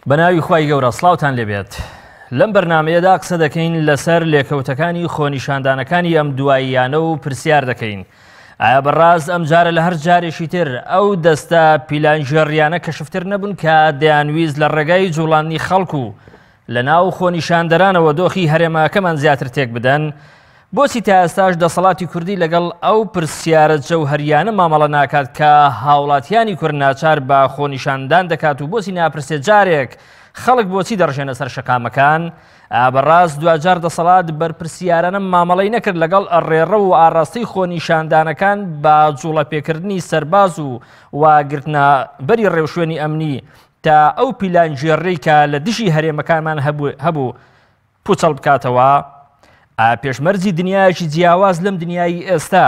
بەناوی خوای گەورە سڵاوتان لێبێت. لەم بەرنامەیەدا قسە دەکەین لەسەر لێکەوتەکانی خۆنیشاندانەکانی ئەم دواییانە و پرسیار دەکەین. ئایا بەڕاست ئەم جارە لە هەر جارێکی تر ئەو دەستە پیلانژێڕیانە کەشفتر نەبوون کە دەیانویست لە ڕێگای جوڵانی خەڵکو لە ناو خۆنیشاندەرانەوە دۆخی هەرێماکەمان زیاتر تێک بدەن؟ بۆچی تا ئێستاش دەسەڵاتی کوردی لەگەڵ ئەو پرسیارە جەوهەریانە مامەڵە ناکات کە هاوڵاتیانی کورد ناچار بە خۆنیشاندان دەکات و بۆچی ناپرسێت جارێک خەڵک بۆچی دەڕژێنە سەر شەقامەکان؟ بەڕاست دوجار دەسەڵات بەرپرسیارانە مامەڵەی نەکرد لەگەڵ ئەڕێڕە و ئاڕاستی خۆنیشاندانەکان بە جوڵە پێکردنی سەرباز و واگرتنە بەری ڕێوشوێنی ئەمنی تا ئەو پیلانژێڕەی کە لە دژی هەرێمەکانمان هەبوو پوچەڵ بکاتەوە. پێشمەرجی دنیایەکی جیاواز لەم دنیای ئێستا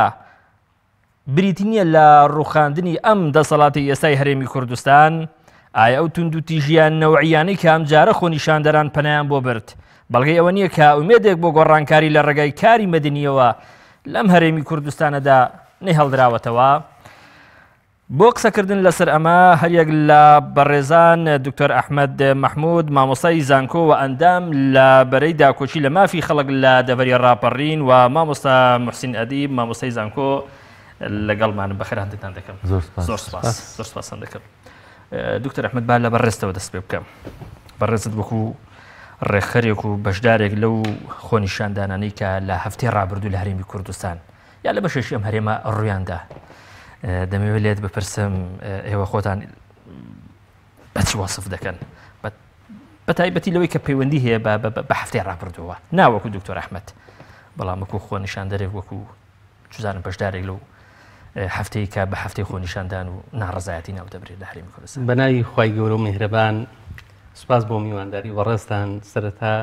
بریتی نییە لە ڕوخاندنی ئەم دەسەڵاتی ئێستای هەرێمی کوردستان؟ ئایا ئەو تونند و تیژیان نەوعیانەی کە ئەم جارە خۆنیشاندەران پەنایان بۆ برد بەڵگەی ئەوە نییە کە ئومێدێک بۆ گۆڕانکاری لە ڕێگای کاری مەدنیەوە لەم هەرێمی کوردستانەدا نەهێڵدراوەتەوە؟ بۆ قسەکردن لەسەر ئەمە هەریەک لە بەڕێزان دکتۆر ئەحمەد مەحموود مامۆستای زانکۆ و ئەندام لە بەرەی داکۆچی لە مافی خەڵک لە دەڤەری ڕاپەڕین و مامۆستا موحسین ئەدیب مامۆستای زانکۆ لەگەڵمانم بەخێرهاتتان دەکەم. زۆر سپاسان دەکەم. دکتۆر ئەحمەد با لە بەڕێستەوە دەست پێ بکەم. بەڕێزت وەکو ڕێکخەرێک و بەشدارێک لەو خۆنیشاندانانەی کە لە هەفتەی ڕابردوو لە هەرێمی کوردستان یا لە بەشێکی ئەم هەرێمە ڕوویاندا دەمەوێت لێت بپرسم ئێوە خۆتان بەچی وەسف دەکەن بە تایبەتی لەوەی کە پەیوەندی هەیە بە هەفتەی ڕابردووە ناوەکو دکتۆر ئەحمەد بەڵام وەکو خۆنیشاندەرێک وەکو چزانم بەشدارێک لەو هەفتەی کە بە هەفتەی خۆنیشاندان و ناڕەزایەتی ناو دەبرێت لە هەرێمی کوردستان. بەناوی خوای گەورە و میهرەبان سوپاس بۆ میوانداری وەڕێستان سەرەتا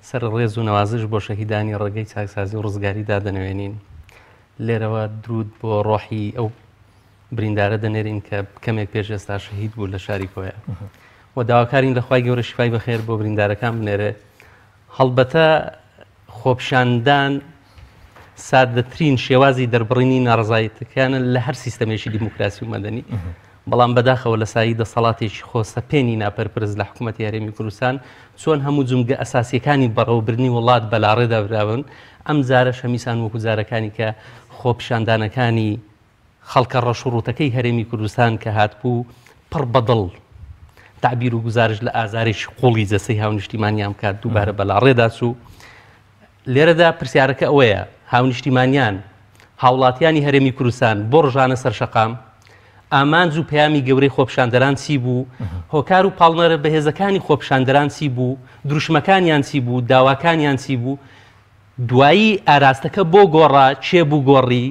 سەر ڕێز و نەوازش بۆ شەهیدانی ڕێگەی چاکسازی و ڕزگاریدا دەنوێنین. لێرەوە درود بۆ ڕۆحی ئەو بریندارە دەنێرین کە کەمێک پێش ئێستا شەهید بوو لە شاری کۆیە و داواکارین لە خوای گەورە شیفای بەخێر بۆ بریندارەکان بنێرێ. هەڵبەتە خۆپشاندان سادەترین شێوازی دەربڕینی ناڕزایەتەکانە لە هەر سیستەمێکی دیموکراسی و مەدەنی، بەڵام بەداخەوە لە سایی دەسەڵاتێکی خۆسەپێنی ناپەرپرز لە حکوومەتی هەرێمی کوردستان چۆن هەموو جومگە ئەساسیەکانی بەڕێوەبردنی وڵات بەلاڕێدا براون. ئەم جارە شەمیسان وەکو جارەکانی کە خۆپشاندانەکانی خەڵکە ڕەشوڕوتەکەی هەرێمی کوردستان کە هاتبوو پڕ بەدڵ تعبیر و گزارش لە ئازارێکی قوڵی جەسەی هاونیشتیمانیان بکات دووبارە بەلاڕێدا چوو. لێرەدا پرسیارەکە ئەوەیە هاونیشتیمانیان هاوڵاتیانی هەرێمی کوردستان بۆ ڕژانە سەر شەقام ئامانج و پەیامی گەورەی خۆپشاندەران چی بوو؟ هۆکار و پاڵنەرە بەهێزەکانی خۆپشاندەران چی بوو؟ دروشمەکانیان چی بوو؟ داواکانیان چی بوو؟ دوایی ئاراستەکە بۆ گۆڕا چێ بوو گۆڕی؟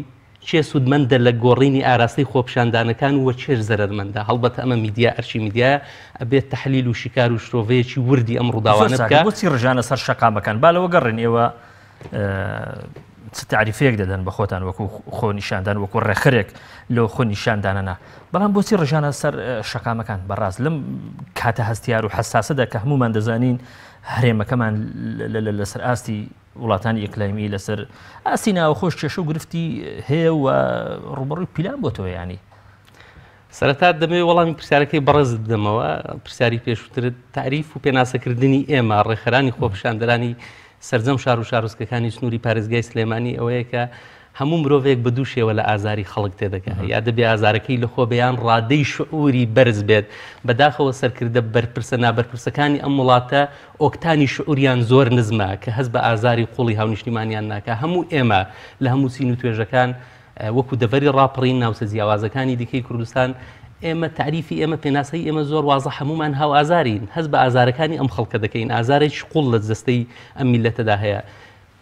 چێ سوودمەندە لە گۆڕینی ئاراستەی خۆپشاندانەکان وە چێش زەرمەندە؟ هەڵبەتە ئەمە میدیا ئەرچی میدیایە ئەبێت تەحلیل و شیکار و شرۆڤەیەکی وردی ئەم ڕووداوانە بکات. بۆچی ڕژانە سەر شەقامەکان با لەوە گەڕێن ئێوە تعریفەیەک دەدەن بە خۆتان وەکو خۆنیشاندان وەکو ڕێکخەرێک لەو خۆنیشاندانەنا، بەڵام بۆچی ڕژانە سەر شەقامەکان؟ بەڕاست لەم کاتە هەستیار و حساسەدا کە هەمومان دەزانین هەرێمەکەمان لەسەر ئاستی وڵاتانی یەکلایمی لەسەر ئاستی ناوخۆش کێشە و گرفتی هەیە و ڕوبەڕووی پیلان بۆ تۆ ینی سەرەتا دەمەوێت وەڵامی پرسیارەکەی بەڕێز بدەمەوە. پرسیاری پێشووتر تعریف و پێناسەکردنی ئێمە ڕێکخەرانی خۆپشاندەرانی سەرجەم شار و شارۆچکەکانی سنووری پارێزگای سلێمانی ئەوەیە کە هەموو مرۆڤێک بە دوو شێوە لە ئازاری خەڵک تێدەکات، یا دەبێ ئازارەکەی لەخۆ بەیان ڕادەی شعوری بەرز بێت بەداخەوە سەرکردە بەرپرسە نابەرپرسەکانی ئەم وڵاتە ئۆکتانی شعوریان زۆر نزمە کە هەست بە ئازاری قوڵی هاونیشتیمانیان ناکە. هەموو ئێمە لە هەموو چین و توێژەکان وەکو دەڤەری ڕاپەڕین ناوچە جیاوازەکانی دیکەی کوردستان ئێمە تعریفی ئێمە پێناسەی ئێمە زۆر وازە هەمومان هاو ئازارین، هەست بە ئازارەکانی ئەم خەڵکە دەکەین، ئازارێکی قوڵ لە جەستەی ئەم میلەتەدا هەیە.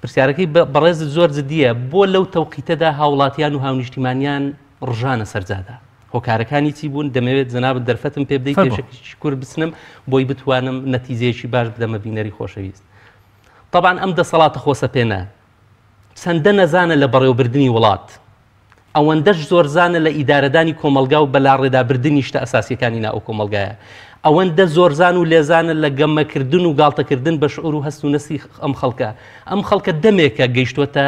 پرسیارەکەی بەڕێزت زۆر جدیە بۆ لەو تەوقیتەدا هاوڵاتیان و هاونیشتیمانیان ڕژانە سەرجادا هۆکارەکانی چی بوون؟ دەمەوێت جەنابەت دەرفەتم پێ بدەیت پێشێکی کورد بچنم بۆی بتوانم نەتیجەیەکی باش بدەمە بینەری خۆشەویست. طبعاً ئەم دەسەڵاتە خۆسەپێنە چەندە نەزانە لە بەڕێوەبردننی وڵات، ئەوەندەش زۆر زانە لە ئیدارەدانی کۆمەلگا و بەلاڕێدابردننی شتە ئەساسیەکانی ناو کۆمەلگایە، ئەوەندە زۆرزان و لێزانە لە گەمەکردن و گاڵتەکردن بە شعور و هەست و نەسی ئەم خەڵکە دەمێکە گەیشتوەتە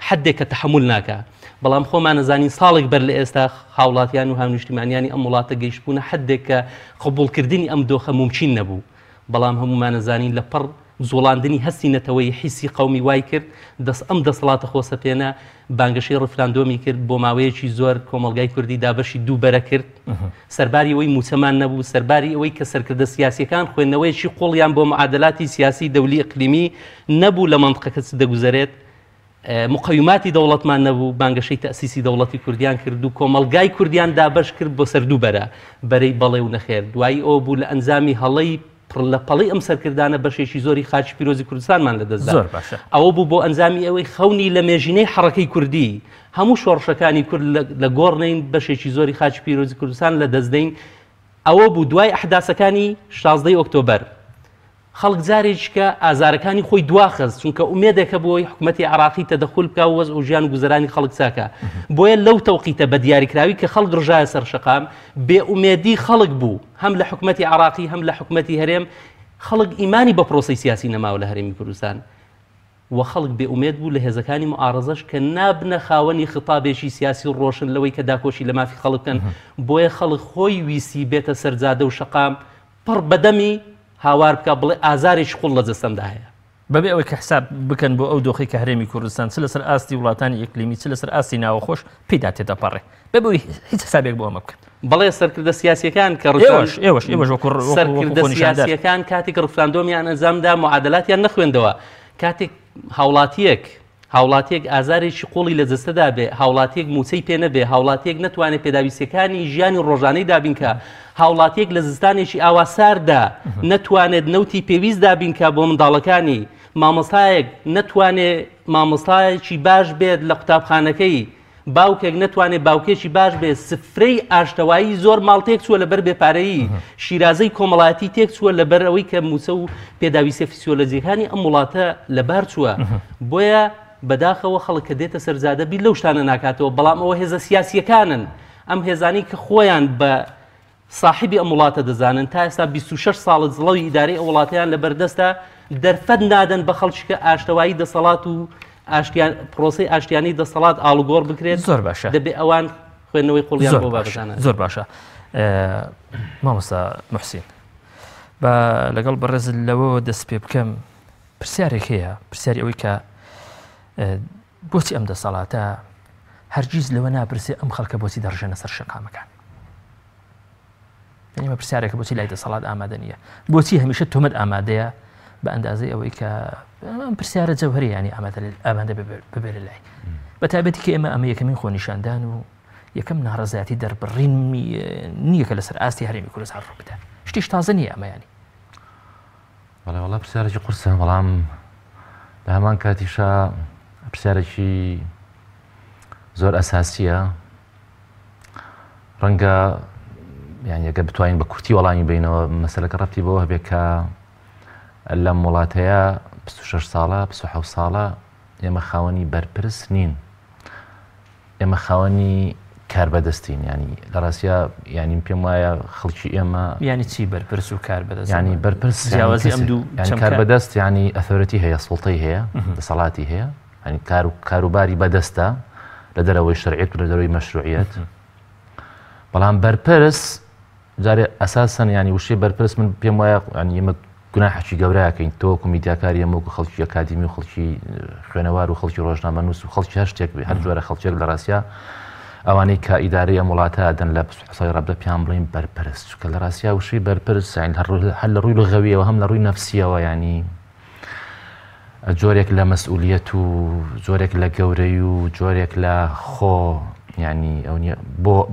حدێک کە تەحمل ناکە بەڵام خۆمان نەزانین ساڵێک بەر لە ئێستا هاوڵاتیان و هاونیشتیمانیانی ئەم وڵاتە گەیشتبوونە حدێک کە قبولکردنی ئەم دۆخە ممکن نەبوو بەڵام هەمومان نەزانین لە پڕ زۆڵاندنی هەستینەتەوەی حیسی قەومی وای کرد ئەم دەسەڵاتە خۆسەپێنە بانگەشەی ڕفراندۆمی کرد بۆ ماوەیەکی زۆر کۆمەڵگای کوردی دابەشی دووبەرە کرد سەرباری ئەوەی موچەمان نەبوو سەرباری ئەوەی کە سەرکردە سیاسیەکان خوێندنەوەیکی قوڵیان بۆ معادلاتی سیاسی دەولی ئەقلیمی نەبوو لە منطقەکە دەگوزارێت مقەوماتی دەوڵەتمان نەبوو بانگەشەی تەسیسی دەوڵەتی کوردیان کرد و کۆمەڵگای کوردیان دابەش کرد بۆ سەر دووبەرە بەرەی بەڵێ و نەخێر دوایی ئەو بوو لە ئەنجامی هەڵەی لە پەڵی ئەم سەرکردانە بەشێکی زۆری خاچی پیرۆزی کوردستانمان لەدەستدا زۆر باشە ئەوە بوو بۆ ئەنجامی ئەوەی خەونی لە مێژینەی حڕەکەی کوردی هەموو شۆڕشەکانی کورد لە گۆڕنین بەشێکی زۆری خاچی پیرۆزی کوردستان لە دەستدەین ئەوە بوو دوای ئەحداسەکانی 16 ئۆکتۆبەر خەڵک جارێککە ئازارەکانی خۆی دواخست چونکە ئومێدێکە بۆی حکوومەتی عراقی تەدەخل بکە و وەز و ژیان و گوزەرانی خەڵک چاکە بۆیە لەو تەوقیتە بە دیاریکراوی کە خەڵک ڕژایە سەر شەقام بێئومێدی خەڵک بوو هەم لە حکوومەتی عراقی هەم لە حکوومەتی هەرێم خەڵک ئیمانی بە پرۆسی سیاسی نەماوە لە هەرێمی کوردستان و خەڵک بێئومێد بوو لە هێزەکانی معارەزەش کە نابنە خاوەنی خطابێکی سیاسی ڕۆشن لەوەی کە داکۆشی لە مافی خەڵک بکەن بۆیە خەڵک خۆی ویسی بێتە سەرجادە و شەقام پڕ بەدەمی هاوار بکە بڵێ ئازارێکی قوڵ لە جەستەمدا هەیە بەبێ ئەوەی کە حساب بکەن بۆ ئەو دۆخی کە هەرێمی کوردستان چ لەسەر ئاستی وڵاتانی ئیقلیمی چ لەسەر ئاستی ناوەخۆش پێدا تێدەپەڕێ بەبەوەی هیچ حسابێک بۆ ئەمە بکەن بەڵێ سەرکردە سیاسیەکان کە سەرکردە سیاسیەکان کاتێک ڕفراندۆمیان ئەنجامدا معادلاتیان نەخوێندەوە کاتێک هاوڵاتیەک ئازارێکی قوڵی لە جەستەدا بێ هاوڵاتیەک موچەی پێ نەبێ هاوڵاتیەک نەتوانێت پێداویستەکانی ژیانی ڕۆژانەی دابینکە هاوڵاتیەک لە زستانێکی ئاواساردا نەتوانێت نەوتی پێویست دابینکە بۆ منداڵەکانی مامۆستایەک نەتوانێت مامۆستایەکی باش بێت لە قوتابخانەکەی باوکێک نەتوانێت باوکێکی باش بێت سفرەی ئاشتەوایی زۆر ماڵتێک چووە لەبەر بێپارەیی شیرازەی کۆمەڵاتی تێک چووە لەبەر ئەوەی کە موچە و پێداویستە فیسیۆلۆجیەکانی ئەم وڵاتە لەبار چووە بۆیە بەداخەوە خەڵک کە دێتە سەرجادە بیر لەو شتانە ناکاتەوە بەڵام ئەوە هێزە سیاسیەکانن ئەم هێزانی کە خۆیان بە صاحبی ئەم وڵاتە دەزانن تا ئێستا 26 ساڵ جڵەوی ئیدارەی ئەو وڵاتیان لەبەردەستە دەرفەت نادەن بە خەڵکیکە ئاشتەوایی دەسەڵات و پرۆسی ئاشتیانی دەسەڵات ئاڵوگۆڕ بکرێت زۆر باشە دەبێت ئەوان خوێندنەوەی قوڵیان بۆ بابزانە زۆر باشە مامۆستا موحسین بە لەگەڵ بەڕێز لەوە دەست پێ بکەم پرسیارێک هەیە پرسیاری ئەوەی کە بۆچی ئەم دەسەڵاتە هەرگیز لەوە ناپرسێ ئەم خەڵکە بۆچی دەڕژێنە سەر شەقامەکان ئەمە پرسیارێکە بۆچی لای دەسەڵات ئامادە نییە بۆچی هەمیشە تۆمەت ئامادەیە بە ئەندازەی ئەوەی کە ئەم پرسیارە جەوهەری ینی ئامادە ببێت لای بەتابەتی کە ئێمە ئەمە یەکەمین خۆنیشاندان و یەکەم ناڕەزایەتی دەربڕین نییە کە لەسەر ئاستی هەرێمی کوردستان ڕوو بدات شتیش تازە نییە ئەمە ینی وەڵا پرسیارێکی قورسە بەڵام لە هەمان کاتیشە پرسیارێکی زۆر ئەساسیە ڕەنگە یان یەکە بتوانین بە کورتی وەڵامی بینەوە مەسەلەکە ڕەتی بەوە هەبێت کە لەم وڵاتەیە 26 ساڵە 27 ساڵە ئێمە خاوەنی بەرپرس نین ئێمە خاوەنی کاربەدەستین ینی لە ڕاستیە ینی پێم وایە خەڵکی ئێمە ینی چی بەرپرس و کاربەدەست ینی بەرپرس جیاوازی ئەم دوو کاربەدەست ینی ئەثۆرەتی هەیە سوڵتەی هەیە دەسەڵاتی هەیە ینی کاروباری بەدەستە لە دەرەوەی شەرعیەت و لە دەرەوەی مەشروعیەت بەڵام بەرپرس جارێ ئەساسەن ینی وشەی بەرپرس من پێم وایە ینی ئێمە گوناحێکی گەورەکەین تۆ کمیتیاکاری ئەمە وەکو خەڵکی ئەکادیمی و خەڵکی خوێنەوار و خەڵکی ڕۆژنامەنووس و خەڵکی هەر شتێک هەر جۆرە خەڵکێک لە ڕاستیە ئەوانەی کە ئیدارەی ئەم وڵاتە دەن لە سای ڕەبدە پیان بڵین بەرپرس چونکە لە ڕاستیە وشەی بەرپرس هەر لە ڕووی لغەویەوە هەم لە ڕووی نەفسیەوە ینی جۆرێک لە مەسئولیەت و جۆرێک لە گەورەی و جۆرێک لە خۆ ینی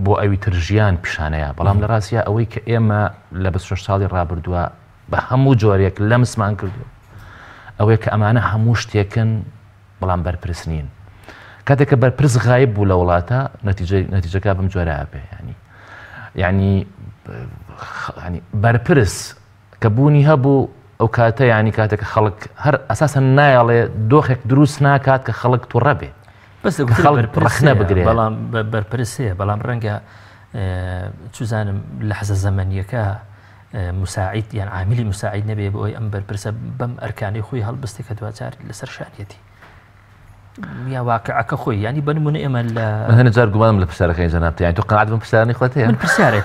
بۆ ئەوی تر ژیان پیشانەیە بەڵام لە ڕاستیە ئەوەی کە ئێمە لە 26 ساڵی ڕابردووە بە هەموو جۆرێک لەمسمان کردو ئەوەیە کە ئەمانە هەموو شتێکن بەڵام بەرپرس نین کاتێک کە بەرپرس غایب بوو لە وڵاتە نەتیجەکە بەم جۆرە بێ ینی بەرپرس کە بوونی هەبوو ئەو کاتە ینی کاتێک خەڵک هەر ئەساسا نایڵێ دۆخێک دروست ناکات کە خەڵک تووڕە بێ بەس ڕخنە بگرێت بەڵام بەرپرسەیە بەڵام ڕەنگە چزانم لە حەزە زەمەنیەکە مساعید یان عاملی مساعید نەبێ بۆ ئەم بەرپرسە بەم ئەرکانەی خۆی هەڵبستێ کە دوجار لەسەر شانیەتی یا واقعەکە خۆی ینی بنمونە ئێمە هەنە جار گومانم لە پرسیارەکەی جەناب یانی تۆ قەناعەت بم پرسیارانی خۆت هەیە؟ من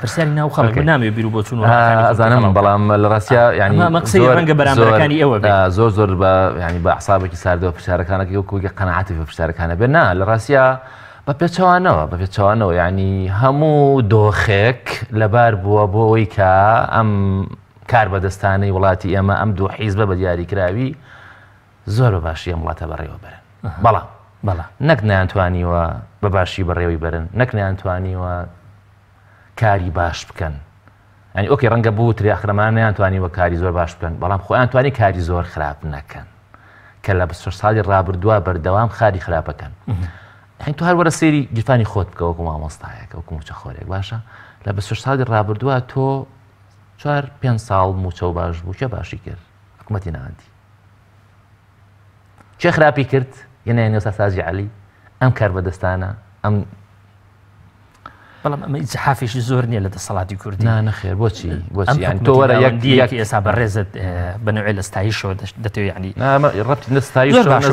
پرسیاری ناو خەڵک نامێ بیر و بۆ چوون ئەزانم بەڵام لە ڕاستیا ینی قسەی ڕەنگە بەرامبەرەکانی ئێوە زۆر بە ینی بە عسابێکی ساردەوە پرسیارەکانەکە وەکوی قەناعەتی بە پرسیارەکانە بێ نا لە ڕاستیا بە پێچەوانەوە ینی هەموو دۆخێک لەبار بووە بۆ ئەوەی کە ئەم کار بەدەستانەی وڵاتی ئێمە ئەم دوو حیزبە بە دیاریکراوی زۆر بە باشی ئەم وڵاتە بەڕێوە بەرن بەڵام نەک نەیانتوانیوە بە باشی بەڕێوەی برن نەک نەیانتوانیوە کاری باش بکەن ینی ئۆکەی ڕەنگە بوو تریاخرەمان نەیانتوانیوە کاری زۆر باش بکەن بەڵام خۆیان توانی کاری زۆر خراپ نەکەن کە لە 26 ساڵی ڕابردووە بەردەوام خاری خراپەکەن هەین تو هەروەرە سێری گیرفانی خۆت بکە وەکو مامۆستایەکە وەکو موچەخۆرێک باشە لە 26 ساڵی ڕابردووە تۆ 4-5 ساڵ موچە و باش بوو چه باشی کرد حکومەتی ناوەندی چه خراپی کرد یعنی ئێستا سازی عەلی ئەم کار بەدەستانە ئەم بەڵام ئەمە ئیزحافێکی زۆر نییە لە دەسەڵاتی کوردی نەخێر بۆچی تۆ وەرە یەکی ئێستا بەڕێزت بنەوەی لە ستایشەوە دەتەوێت ینی ڕەتی لە ستایش زۆر باش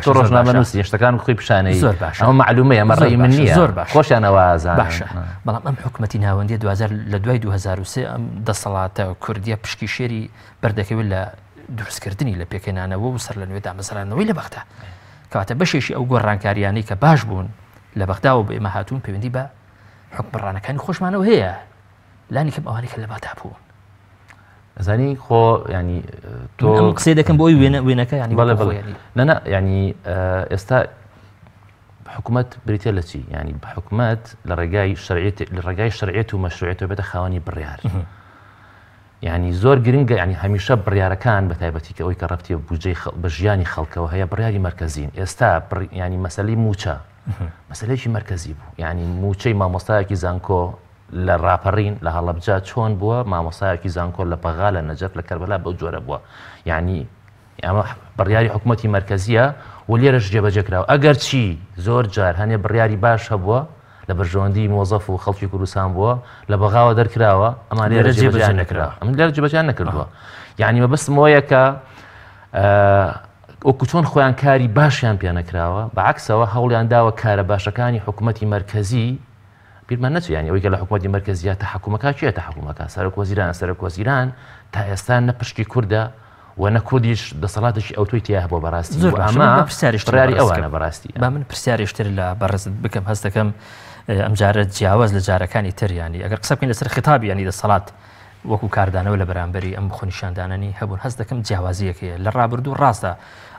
تۆ ڕۆژنامەنووسی هێشتەکان خۆی پیشانەی زۆر باش ئەمە معلومەیە ئەمە ڕێی من نییە زۆر باش خۆشیانەوە ئازان باشە بەڵام ئەم حکومەتی ناوەندی 2000 لە دوای 2003 ئەم دەسەڵاتە کوردیە پشکی شێری بەردەکەوێت لە دروستکردنی لە پێکەنانەوە و سەر لە نوێ دامەزرانەوەی لە بەغدا کەواتە بەشێکی ئەو گۆڕانکاریانەی کە باش بوون لە بەغداوە بە ئێمە هاتوون پەیوەندی بە حکمڕانەکانی خۆشمانەوە هەیە لانی کەم ئەوانەی کە لە بەغدا بوون ئەزانی خۆ ینی تۆ قسەی دەکەم بۆ ئەوی وێنەکە ینی نەنا ینی ئێستا حکوومەت بریتە لە چی ینی حکوومەت لە ڕێگای شەرعیەت و مەشروعیەتەوە بێتە خاوەنی بڕیار ینی زۆر گرنگە ینی هەمیشە بڕیارەکان بە تایبەتی کە ئەوی کە ڕەفتی بە ژیانی خەڵکەوە هەیە بڕیاری مەرکەزین ئێستا ینی مەسەلەی موچە مەسەلەیەکی مەرکەزی بوو ینی موچەی مامۆستایەکی زانکۆ لە ڕاپەڕین لە هەڵەبجا چۆن بووە مامۆستایەکی زانکۆ لە پەغا لە نەجەف لە کەربەلا بەو جۆرە بووە ینی ئەمە بڕیاری حکوومەتی مەرکەزیە و لێرەش جێبەجێکراوە ئەگەر چی زۆر جار هەنێ بڕیاری باش هەبووە لە بەرژەوەندی مۆزەف و خەڵکی کوردستان بووە لە بەغاوە دەرکراوە ئەمان لێرە جێبەجێ نەکراوە ئەم لێرە جێبەجێ نەکردووە یعنی مەبەستمەوەیە کە وەکو چۆن خۆیان کاری باشیان پێ نەکراوە بەعکسەوە هەوڵیان داوە کارە باشەکانی حکوومەتی مەرکەزی بیرمان نەچێت ینی ئەوەی کە لە حکوومەتی مەرکەزیە تەحکومەکە چیە تەحکومەکە سەرۆک وەزیران تا ئێستا نە پشتی کووردە و نە کوردیش دەسەڵاتێکی ئەوتۆی تیا هەبوو بەڕاستی ئەمە ئەوانە بەڕاستی با من پرسیارێشتر لە بەڕێزت بکەم هەست دەکەم ئەم جارە جیاواز لە جارەکانی تر ینی ئەگەر قسە بکەین لەسەر خیتابی ینی دەسەڵات وەکو کاردانەوە لە بەرامبەری ئەم خۆنیشاندانانی هەبوون هەست دەکەم جیاوازیەکەیە لە ڕابردوو ڕاستە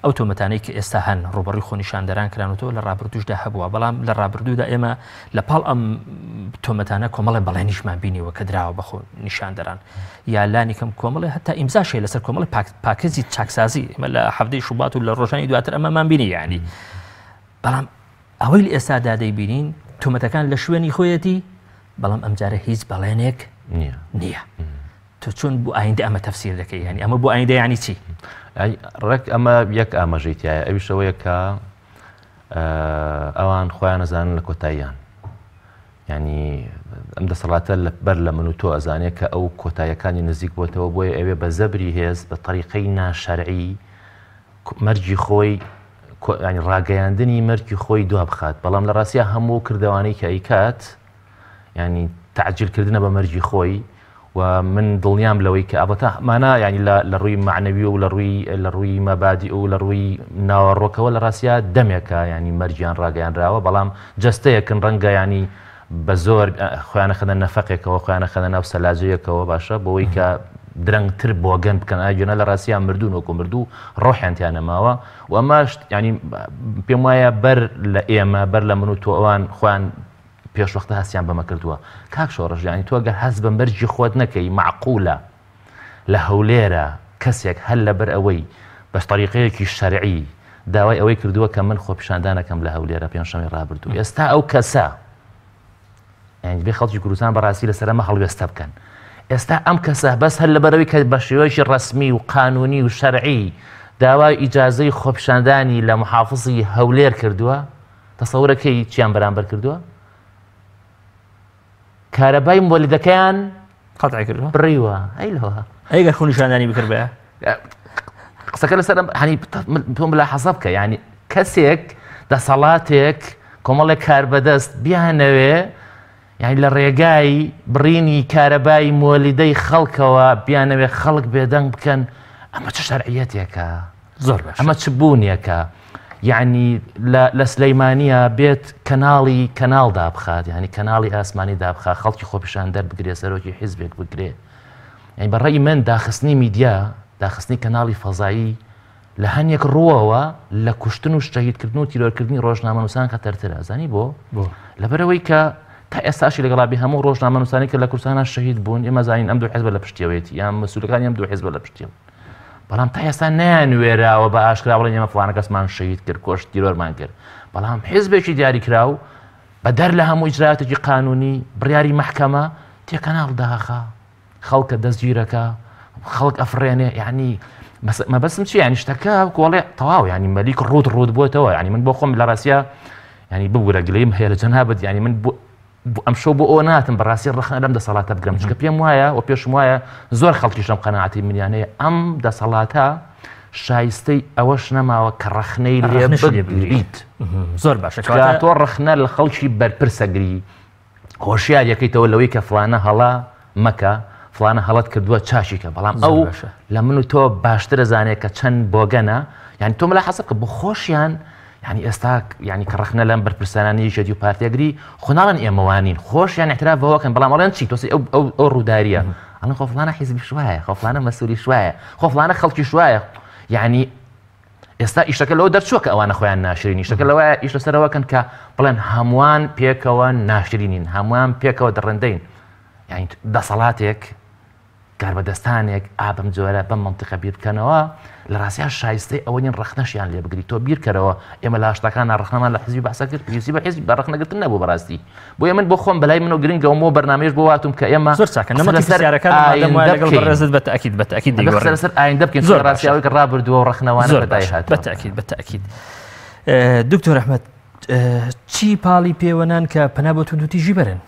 ئەو تۆمەتانەی کە ئێستا هەن ڕوبەڕووی خۆنیشاندەران کرانەوە لە ڕابردووشدا هەبووە بەڵام لە ڕابردوودا ئێمە لە پاڵ ئەم تۆمەتانە کۆمەڵی بەڵێنیشمان بینیوە کە دراوە بە خۆنیشاندەران یا لانی کەم کۆمەڵی هەتا ئیمزاشێ لەسەر کۆمەڵی پاکەزی چاکسازی ئێمە لە هەفتەی شوبات و لە ڕۆژانی دواتر ئەمەمان بینی یعنی بەڵام ئەوەی لە ئێستادا دەیبینین تۆمەتەکان لە شوێنی خۆیەتی بەڵام ئەم جارە هیچ بەڵێنێک نییە تۆ چۆن بۆ ئایندە ئەمە تەفسیر دەکەی ینی ئەمە بۆ ئایندە ینی چی ڕێک ئەمە یەک ئاماژەیتایە ئەویشەوەیە کە ئەوان خۆیان نەزانن لە کۆتاییان ینی ئەم دەسەڵاتە بەر لە من و تۆ ئەزانێت کە ئەو کۆتاییەکانی نزیک بۆتەوە بۆیە ئەوێ بە زەبری هێز بە طریقەی ناشەرعی مەرجی خۆی ینی ڕاگەیاندنی مەرجی خۆی دوا بخات بەڵام لە ڕاستیە هەموو کردوانەی کە ئەیکات ینی تعجیلکردنە بە مەرجی خۆی و من دڵنیام لەوەی کە ئابەتە مانە ینی لە ڕووی معنەوی و لە ڕووی مەبادی و لە ڕووی ناوەڕۆکەوە لە ڕاستیە دەمێکە ینی مەرجیان ڕاگەیانراوە بەڵام جەستەیەکن ڕەنگە ینی بە زۆر خۆیانە خەنە نەفەقێکەوە خۆیانە خەنە ناو سەلاجەیەکەوە باشە بەوەی کە درەنگتر بۆگەن بکەن ئاگەنە لە ڕاستیان مردوون وەکو مردوو ڕۆحیان نەماوە و ئەمەش ینی پێم وایە بەر لە ئێمە بەر لە من و تۆ ئەوان خۆیان پێشوەختە هەستیان بەمە کردووە کاک شۆڕژ ینی تۆ ئەگەر هەست بە مەرجی خۆت نەکەی معقولە لە هەولێرە کەسێک هەل لەبەر ئەوەی بە طریقەیەکی شەرعی داوای ئەوەی کردووە کە من خۆپیشاندانەکەم لە هەولێرە پێنجشەمەی ڕابردوو ئێستا ئەو کەسە یعنی بێ خەڵکی کوردستان بەڕاستی لەسەر ئەمە هەڵوێستە بکەن ئێستا ئەم کەسە بەس هەر لەبەرەوەی کە بە شێوەیەکی ڕەسمی و قانونی و شەرعی داوای ئیجازەی خۆپیشاندانی لە محافزی هەولێر کردووە تەسەورەکەی چیان بەرامبەر کردووە کارەبای مۆلیدەکەیان قەتعی کردووە بڕیوە ئەی لەوە ئەگەر خۆنیشاندانی بکرد بە قسەکە لەسەر هەنی تۆم بلا حەسە بکە یعنی کەسێک دەسەڵاتێک کۆمەڵێک کار بەدەست بیانەوێ یعنی لە ڕێگای بڕینی کارەبای مۆلیدەی خەڵکەوە بیانەوێ خەڵک بێدەنگ بکەن ئەمە چه شەرعیەتێکە زۆر باش ئەمە چ بوونیەکە یعنی لە سلەیمانیە بێت کەناڵ دابخات یعنی کەناڵی ئاسمانی دابخات خەڵکی خۆپیشان دەربگرێ سەرۆکی حیزبێک بگرێ یعنی بەڕێی من داخستنی میدیا داخستنی کەناڵی فەزایی لە هەنێک ڕووەوە لە کوشتن و شەهیدکردن و تیرۆرکردنی ڕۆژنامەنووسان خەتەرترە زانی بۆ لەبەرەوەی کە تا ئێستاشی لەگەڵابی هەموو ڕۆژنامەنووسانی کە لە کوردستانە شەهید بوون ئێمە زانین ئەم دوو حیزب لە پشتیەوەیەتی یان مەسئولەکانی ئەم دوو حیزب لە پشتیەوە بەڵام تا ئێستا نەیانوێراوە بە ئاشکرا بڵێن ئێمە فڵانە کەسمان شەهید کرد کۆشت تیرۆرمان کرد بەڵام حیزبێکی دیاریکراو بە دەر لە هەموو ئیجرایەتێکی قانونی بڕیاری مەحکەمە تێکەناڵ داخا خەڵکە دەستگیرەکە خەڵک ئەفرێنێ یعنی مەبەستم چی یعنی شتەکە کۆڵێ تەواو یعنی مەلیک ڕوود بووێتەوە یعنی من بۆ خۆم لە ڕاستیە یعنی ببوورە گلەیم هەیە لە جەنابەت یعنی من ئەم شەو بۆ ئەو ناتم بەڕاستی ڕخنە لەم دەسەڵاتە بگرم چکە پێم وایە و پێشم وایە زۆر خەڵکیشم قەناعەتی منیانەیە ئەم دەسەڵاتە شایستەی ئەوەش نەماوە کە ڕخنەی لێ بگریت زۆر باشە تۆ ڕخنە لە خەڵکی بەرپرسەگری هۆشیار یەکەیتەوە لەوەی کە فلانە هەڵا مەکە فلانە هەڵەت کردووە چاشیکە بەڵام ئەو لە من و تۆ باشترە زانێت کە چەند بۆگەنە یعنی تۆ مەلا حەسەب کە بۆ خۆشیان یعنی ئێستا یعنی کە ڕخنە لەم بەرپرسانانی شێتی و پارتیەگری خۆناڵن ئێمەوانین خۆشیان احتراف بەوەکەن بەڵام ئەڵێن چی تۆسی ئەو ڕووداریە ئەڵێن خۆ فلانە حیزبی شوایە خۆ فلانە مەسئولی شوایە خۆ فلانە خەڵکی شوایە یعنی ئێستا ئیشەکە لەوە دەرچووە کە ئەوانە خۆیان ناشرینی شتەکە لەوەیە ئیش لەسەرەوەکەن کە بڵێن هەمووان پێکەوە ناشرینین هەمووان پێکەوە دەڕێندەین یعنی دەسەڵاتێک کاربەدەستانێک ئابم جۆرە بەم مەنتیقە بیر بکەنەوە لە ڕاستیان شایستەی ئەوەنین ڕخنەشیان لێ بگری تۆ بیرکەرەوە ئێمە لە هەشتەکان ڕخنەمان لە حیزبی بەحسە کرد پێویستی بە حیزب بە ڕخنەگرتن نەبوو بەڕاستی بۆیە من بۆ خۆم بەلای من و گرنگەوە بەرنامەیەش بۆ واتم کە ئێمە زۆر چاکە نەمەکی پرسیارەکان لەگەڵ بەڕێزت بەتەکید دیگەڕێ لەسەر ئایندە بکەین زۆر ڕاستیاوی کە ڕابردووە و ڕخنەوانە بەدای هاتووە بەتەکید دکتۆر ئەحمەد چی پاڵی پێوەنان کە پەنا بۆ توندوتیژی بەرن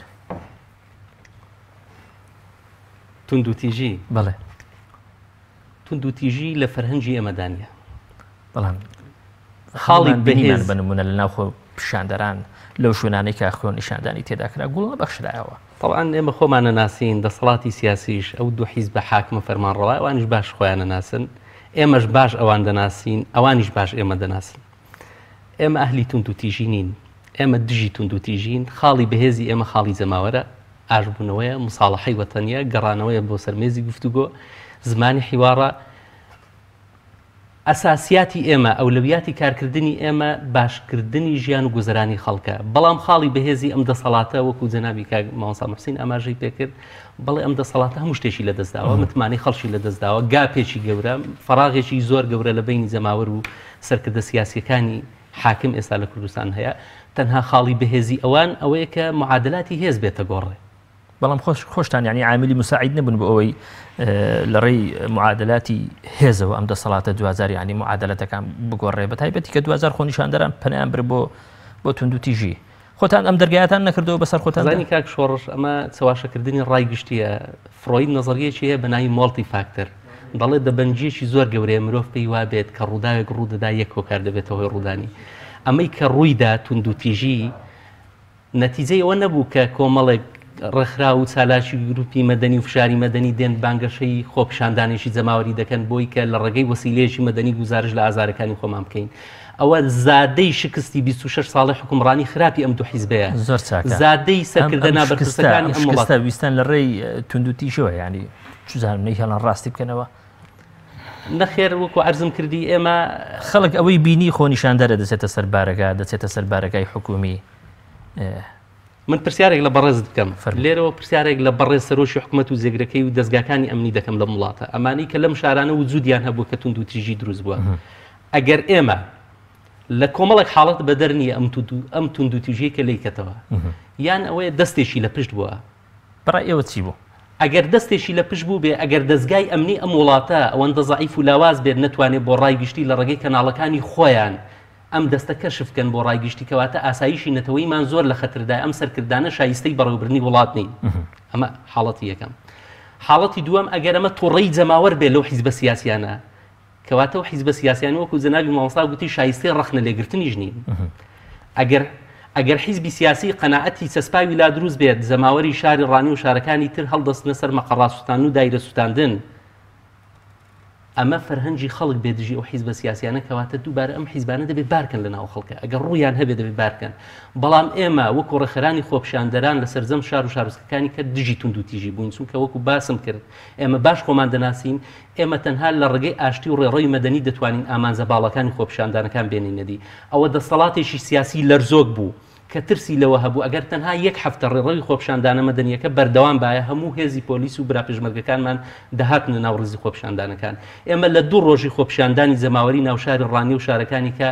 توندوتیژی بەڵێ توندوتیژی لە فەرهەنگی ئێمەدانە بەڵام خاڵی بەهێز بنمونە لە ناوخۆ پیشاندەران لەو شوێنانەی کە خوێن نیشاندانی تێداکرا گوڵ نەبەخشرایەوە طبعاً ئێمە خۆمانە ناسین دەسەڵاتی سیاسیش ئەو دوو حیزب بە حاکمە فەرمانڕەوا ئەوانیش باش خۆیانە ناسن ئێمەش باش ئەوان دەناسین ئەوانیش باش ئێمە دەناسن ئێمە ئەهلی توندوتیژی نین ئێمە دژی توندوتیژین خاڵی بەهێزی ئێمە خاڵی زەماوەرە ئاژبوونەوەیە مساڵحەی وەتەنیە گەڕانەوەیە بۆ سەرمێزی گفتوگۆ زمانی حیوارە ئەساسیاتی ئێمە ئەولەویاتی کارکردنی ئێمە باشکردنی ژیان و گوزەرانی خەڵکە بەڵام خاڵی بەهێزی ئەم دەسەڵاتە وەکو جەنابی کاک مامۆستا موحسین ئاماژەی پێکرد بەڵێ ئەم دەسەڵاتە هەموو شتێکی لە دەستداوە متمانەی خەڵکی لە دەستداوە گاپێکی گەورە فەراغێکی زۆر گەورە لە بینی زەماوەر و سەرکردە سیاسیەکانی حاکم ئێستا لە کوردستان هەیە تەنها خاڵی بەهێزی ئەوان ئەوەیە کە معادلاتی هێز بێتە گۆڕێ بەڵام خۆشتان یعنی عاملی مساعد نبوون بۆ ئەوەی لە ڕێی معادلاتی هێزەوە ئەم دەسەڵاتە 2000 ینی معادلەتەکان بگۆڕێ بە تایبەتی کە 2000 خۆنیشاندەران پەنیان بر بۆ توندوتیژی خۆتان ئەم دەرگایەتان نەکردەوە بەسەر خۆتان زانی کاک شۆڕش ئەمە چاواشەکردنی ڕای گشتیە فرۆید نەزەریەکی هەیە بە ناوی مۆڵتی فاکتەر دەڵێ دەبەنجێکی زۆر گەورەیە مرۆڤ پێی وابێت کە ڕووداوێک ڕوودەدا یەک هۆکار دەبێتەوە هۆی ڕوودانی ئەمەی کە ڕوویدا توندوتیژی نەتیجەی ئەوە نەبوو کە کۆمەڵێک ڕێکخرا و چالاشی گروپی مەدەنی و فشاری مەدەنی دێن بانگەشەی خۆپیشاندانێکی جەماوەری دەکەن بۆی کە لە ڕێگەی وەسیلەیەکی مەدەنی گوزارش لە ئازارەکانی خۆمان بکەین ئەوە زادەی شکستی 26 ساڵی حکومڕانی خراپی ئەم دوو حیزبەیە زۆر چاکە زادەی سەرکردە نابەرپرسەکانی ئەم وڵاتە ویستان لە ڕێی توندوتیژەوە ینی چزانەی هێڵان ڕاستی بکەنەوە نەخێر وەکو عەرزم کردی ئێمە خەڵک ئەوەی بینی خۆنیشاندەرە دەچێتە سەر بارەکەی حکومی من پرسیارێک لە بەڕێز بکەم لێرەوە پرسیارێک لە بەڕێز سەرۆشی حکومەت و جێگرەکەی و دەستگاکانی ئەمنی دەکەم لە وڵاتە ئەمانی کە لەم شارانە وجودیان هەبوو کە توندوتیژی دروست بووە ئەگەر ئێمە لە کۆمەڵێک حاڵەت بەدەرنیە ئەم توندوتیژی کە لیکەتەوە یان ئەوەیە دەستێکی لە پشت بووە بەڕای ئێوە چی بوو ئەگەر دەستێکی لە پشت بوو بێ ئەگەر دەستگای ئەمنی ئەم وڵاتە ئەوەندە زەعیف و لاواز بێت نەتوانێت بۆ ڕای گشتی لە ڕێگەی کەناڵەکانی خۆیان ئەم دەستە کەشف بکەن بۆ ڕایگشتی کەواتە ئاسایشی نەتەوەیمان زۆر لە خەتردا ئەم سەرکردانە شایستەی بەڕێوەبردنی وڵات نین ئەمە حاڵەتی یەکەم حاڵەتی دووەم ئەگەر ئەمە تووڕەی جەماوەر بێ لەو حیزبە سیاسیانە کەواتە و حیزبە سیاسیان وەکو جەنابی مامۆستا گوتی شایستەی ڕەخنە لێگرتنیش نین. ئەگەر حیزبی سیاسی قەناعەتی چەسپاوی لا دروست بێت زەماوەری شاری ڕانی و شارەکانی تر هەڵدەستنە سەر مەقەڕاسووتان و دایرە سووتاندن، ئەمە فەرهەنگی خەڵک بێدژی ئەو حیزبە سیاسیانە کەواتە دووبارە ئەم حیزبانە دەبێت بارکەن لە ناو خەڵکە، ئەگەر ڕوویان هەبێت دەبێت بارکەن. بەڵام ئێمە وەکو ڕێخەرانی خۆپیشاندەران لە سەرجەم شار و شارۆچکەکانی کە دژی تونند و تیژی بووین، چونکە وەکو باسم کرد ئێمە باش خۆمان دەناسین، ئێمە تەنها لە ڕێگەی ئاشتی و ڕێڕەوی مەدەنی دەتوانین ئامانزە باڵەکانی خۆپیشاندانەکان بێنینەدی. ئەوە دەسەڵاتێکی سیاسی لەرزۆک بوو کە ترسی لەوە هەبوو ئەگەر تەنها یەک هەفتە ڕێڕەوی خۆپیشاندانە مەدەنیەکە بەردەوام باە هەموو هێزی پۆلیس و برا پێشمەرگەکانمان دەهاتنە ناو ڕێزی خۆپیشاندانەکان. ئێمە لە دوو ڕۆژی خۆپیشاندانی زەماوەری ناوشاری ڕانی و شارەکانی کە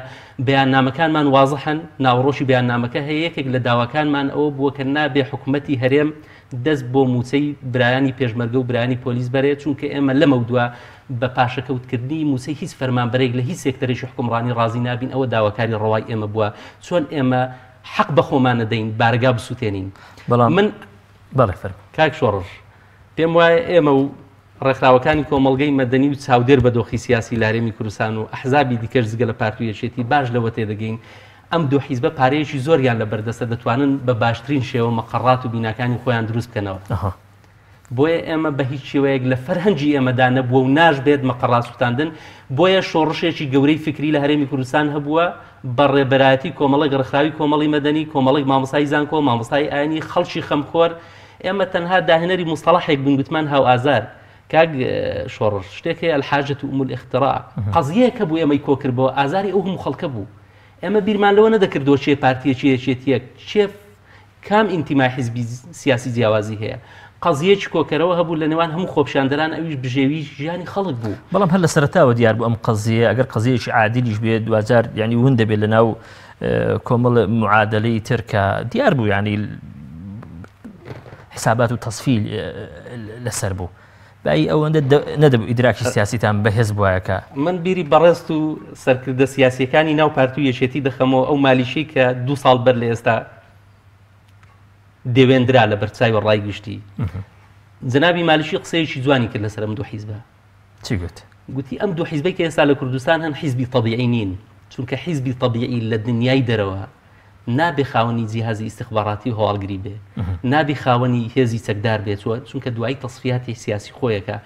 بەیاننامەکانمان وازەحن، ناوڕۆژی بەیاننامەکە هەیە یەکێک لە داواکانمان ئەوە بووە کە نابێ حکوومەتی هەرێم دەست بۆ موچەی برایانی پێشمەرگە و برایانی پۆلیس بەرێت، چونکە ئێمە لەمە دووە بە پاشەکەوتکردنی موچەی هیچ فەرمانبەرێک لە هیچ سێکتەرێکی حکومڕانی ڕازی نابین. ئەوە داواکاری ڕەوای ئێمە بووە چۆن ئێمە حەق بە خۆمان نەدەین بارگا بسووتێنین. من کاک شۆڕژ پێم وایە ئێمە و ڕێکخراوەکانی کۆمەڵگەی مەدەنی و چاودێر بە دۆخی سیاسی لە هەرێمی کوردستان و ئەحزابی دیکەش جگە لە پارتویەکێتی باش لەوە تێدەگەین ئەم دوو حیزبە پارەیەکی زۆریان لە بەردەستە دەتوانن بە باشترین شێوە مەقەڕات و بیناکانی خۆیان دروست بکەنەوە. بۆیە ئێمە بە هیچ شێوەیەک لە فەرهەنگی ئێمەدا نەبووە و ناژبێت مەقەڕات سووتاندن. بۆیە شۆڕشێکی گەورەی فکری لە هەرێمی کوردستان هەبووە بە ڕێبەرایەتی کۆمەڵی ڕێکخراوی کۆمەڵی مەدەنی، کۆمەڵی مامۆستای زانکۆ، مامۆستای ئاینی، خەڵکی خەمخۆر. ئێمە تەنها داهێنەری مستەڵەحێک بووین گوتمان هاو ئازار. کاک شۆڕژ شتێک هەیە الحاجەت و ئوم الاختراع، قەزیەیەکە بوو ئێمەی کۆکردبەوە، ئازاری ئەو هەموو خەڵکە بوو. ئێمە بیرمان لەوە نەدەکردەوە چێ پارتیەکی یەکێتیەک چێ کام ئینتیمای حیزبی سیاسی جیاوازی هەیە. قەزیەکی کۆکەرەوە هەبوو لە نێوان هەموو خۆپیشاندەران، ئەویش بژێوی ژیانی خەڵک بوو. بەڵام هەر لە سەرەتاوە دیار بوو ئەم قەزیە ئەگەر قەزیەکی عادیلیش بێت دوجار ینی ون دەبێت لە ناو کۆمەڵ معادلەی ترکە دیار بوو، ینی حسابات و تەصفیل لەسەر بوو. بای ئەوەندە نەدەبوو ئیدراکی سیاسیتان بەهێز بووایەکە. من بیری بەڕێست و سەرکردە سیاسیەکانی ناو پارتی و یەکێتی دەخەمەوە ئەو مالیشەی کە 2 ساڵ بەر لە ئێستا دەوێنرا لە بەرچاوی ڕای گشتی. جەنابی مالیشی قسەیەکی جوانی کرد لەسەر ئەم دوو حیزبە. چی گوت؟ گوتی ئەم دوو حیزبەی کە ئێستا لە کوردستان هەن حیزبی طەبیعی نین، چونکە حیزبی طەبیعی لە دنیای دەرەوە نابێ خاوەنی جیهازی ئیستخباراتی هەواڵگری بێ، نابێ خاوەنی هێزی چەکدار بێت، چونکە دوای تەصفیاتی سیاسی خۆیەکە.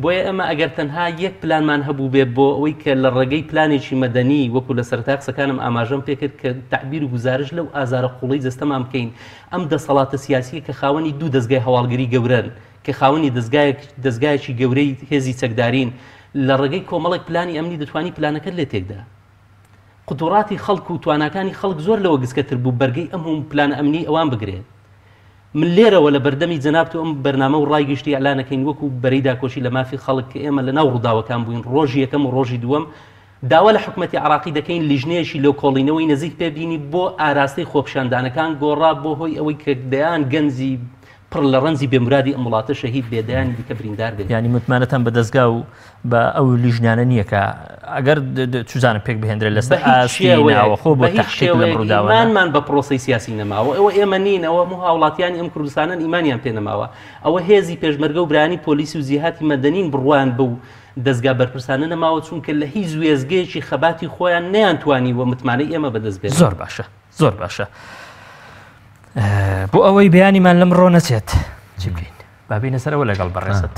بۆیە ئەمە ئەگەر تەنها یەک پلانمان هەبوو بێت بۆ ئەوەی کە لە ڕێگەی پلانێکی مەدەنی وەکو لە سەرەتا قسەکانم ئاماژەم پێکرد کە تعبیر و گزارش لەو ئازارە قوڵەی جەستەمان بکەین، ئەم دەسەڵاتە سیاسیە کە خاوەنی دوو دەستگای هەواڵگری گەورەن، کە خاوەنی دەستگایەکی گەورەی هێزی چەکدارین، لە ڕێگەی کۆمەڵێک پلانی ئەمنی دەتوانی پلانەکەت لێ تێکدا. قدراتی خەڵک و تواناکانی خەڵک زۆر لەوە گزکەتر بوو بەرگەی ئەم هەموو پلان ئەمنی ئەوان بگرێت. من لێرەوە لە بەردەمی جەناب تو ئەم بەرنامە و ڕایگەشتی ئەلانەکەین وەکو بەرەی داکۆشی لە مافی خەڵک کە ئێمە لە ناو ڕووداوەکان بووین ڕۆژی یەکەم و ڕۆژی دووەم داوا لە حکومەتی عراقی دەکەین لیژنەیەکی لەو کۆڵینەوەی نزیک پێبینی بۆ ئاراستەی خۆپیشاندانەکان گۆڕا بۆ هۆی ئەوەی کە دەیان گەنجی پڕ لە ڕەنزی بێمرادی ئەم وڵاتە شەهید بێدایانی دیکە بریندار بێت. ینی متمانەتان بە دەستگا و بە ئەو لیژنانە نییە کە ئەگەر چزانە پێک بهێنرێت لەسەر ئاستیەوەخۆ بۆ تەحقیق لە ڕووداوەمان بە پرۆسی سیاسی نەماوە. ئەوە ئێمە نین، ئەوە هەموو هاوڵاتیانی ئەم کوردستانن ئیمانیان پێ نەماوە. ئەوە هێزی پێشمەرگە و برانی پۆلیسی و جیهاتی مەدەنین بڕوان بە و دەستگا بەرپرسانە نەماوە، چونکە لە هیچ وێزگەیەکی خەباتی خۆیان نەیانتوانی وە متمانەی ئێمە بەدەست بێت. زۆر باشە، زۆر باشە. بۆ ئەوەی بەیانیمان لەم ڕۆ نەچێت چی بکەین؟ بابینە سەرەوە لەگەڵ بەڕێست.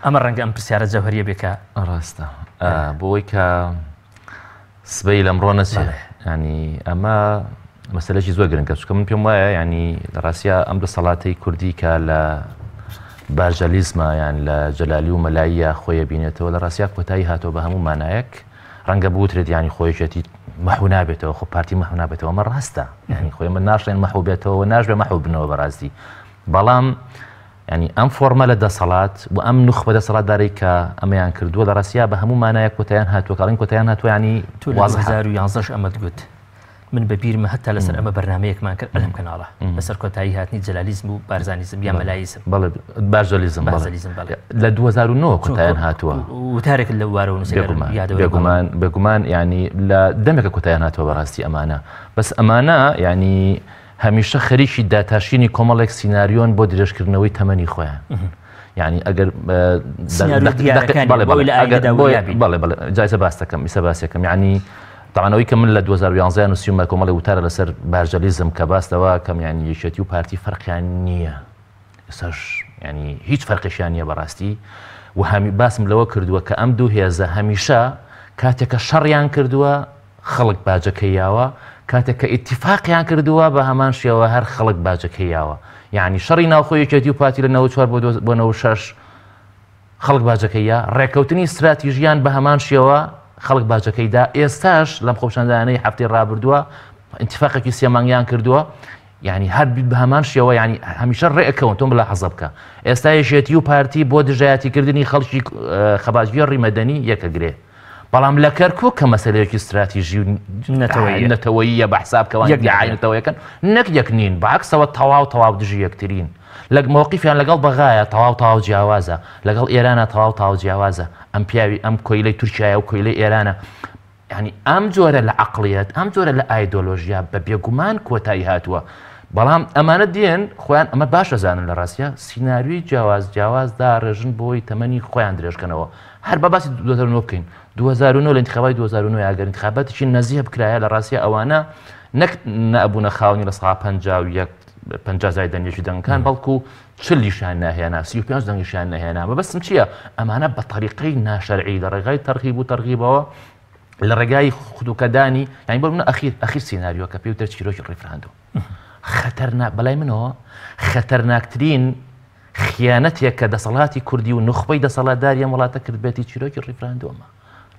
ئەمە ڕەنگە ئەم پرسیارە جەوهەریە بێکە ڕاستە بۆ ئەوەی کە سبەی لەمڕۆ نەچێت. ینی ئەمە مەسەلەی زۆر گرنگە، چونکە من پێم وایە ینی لە ڕاستیە ئەم دەسەڵاتی کوردی کە لە باژەلیزمە یان لە جەلالی و مەلاییە خۆیە بینێتەوە لە ڕاستیا کۆتایی هاتەوە بە هەموو مانایەک ڕەنگە بوترێت ینی خۆیەتی مەحو نابێتەوە، خۆ پارتی مەحو نابێتەوە. ئەمە ڕاستە، ینی خۆی من ناشڵێن مەحو بێتەوە ناژبێ مەحو بنەوە بەڕاستی. بەڵام ینی ئەم فۆرمە لە دەسەڵات و ئەم نوخبە دەسەڵاتداری کە ئەمەیان کردووە لە ڕاستیا بە هەموو مانایە کۆتاییان هاتووە، کاڵین کۆتاییان هاتووە. ینی 2011 ئەمەت گوت من بە بیرمە هەتا لەسەر ئەمە بەرنمەیەکمان کرد ئەلم کەناڵە لەسەر کۆتایی هاتنی جەلالیزم و بارزانیزم یا مەلایزم. بەڵێ باژەلیزم لە 2009 کۆتاییان هاتووە وتارێک لە وارەوە بێگومان ینی لە دەمێکە کۆتاییان هاتووە بەڕاستی ئەمانە. بەس ئەمانە ینی هەمیشە خەریکی داتاشینی کۆمەڵێک سیناریۆن بۆ درێژکردنەوەی تەمەنی خۆیان. يعني ئەگەر جایزە باستەکەم ئیسە باسیەکەم یعنی تاوانەوەی کە من لە 2011 نووسیمە کۆمەڵی وتارە لەسەر بارژەلیزم کە باستەوە کەم ینی یەکێتی و پارتی فەرقیان نییە ئێساش ینی هیچ فەرقیشیان نییە بەڕاستی و هەمی باسم لەوە کردووە کە ئەم دوو هێزە هەمیشە کاتێکە شەڕیان کردووە خەڵک باجەکەیاوە کاتێککە ئیتیفاقیان کردووە بە هەمان شێوە هەر خەڵک باجەکەیاوە یعنی شەڕی ناوخۆی یەکێتی و پارتی لە 94 بۆ 96 خەڵک باجەکەیە ڕێکەوتنی استراتیژیان بە هەمان شێوە خەڵک باجەکەیدا ئێستاش لەم خۆپشاندانەی هەفتەی ڕابردووە ئینتیفاقێکی سێمانگیان کردووە یعنی هەر بە هەمان شێوە ینی هەمیشە ڕێئەکەون تۆم بلا حەزە بکە ئێستا یەکێتی و پارتی بۆ دژایەتیکردنی خەڵکی خەباتگوێڕی مەدەنی یەکەگرێ بەڵام لە کەرکووک کە مەسەلەیەکی استراتیژی و نەتەوەییە بە حسابکەوان یەکعینەتەوەیەکەن نەک یەک نین بەعکسەوە تەواو دژی یەکترین لە مووقیفیان لەگەڵ بەغایە تەواو جیاوازە لەگەڵ ئێرانە تەواو جیاوازە ئەم پیاوی ئەم کۆیلەی تورکیایە و کۆیلەی ئێرانە یعنی ئەم جۆرە لە عەقڵیەت ئەم جۆرە لە ئایدۆلۆژیا بە بێگومان کۆتایی هاتووە بەڵام ئەمانە دێن خۆیان ئەمە باشە زانن لە ڕاستیە سیناریوی جیاوازدا ڕێژن بۆی تەمەنی خۆیان درێژکەنەوە هەر بە باسی 2009 بکەین 2009 لە انتخاباتی 2009 ئەگەر انتخاباتێکی نەزیە بکرایە لە ڕاستیە ئەوانە نەک نەبوونە خاوەنی لە ساڵ 50 زای دەنگێکی دەنگەکان بەڵکو 40لیشیان ناهێنا 35 دەنگیشیان نەهێنا بەبەستم چییە ئەمانە بە طریقەی ناشەرعی لە ڕێگای تەرغیب و تەرغیبەوە لە ڕێگای خودوکەدانی یعنی بۆ منە ئەخیر سیناریۆ کە پێوتر چیرۆکی ڕیفراندۆ خەتەرناک بەلای منەوە خەتەرناکترین خیانەتێک کە دەسەڵاتی کوردی و نخبەی دەسەڵاتداریە وڵاتە کرد بێتی چیرۆکی ڕیفراندۆمە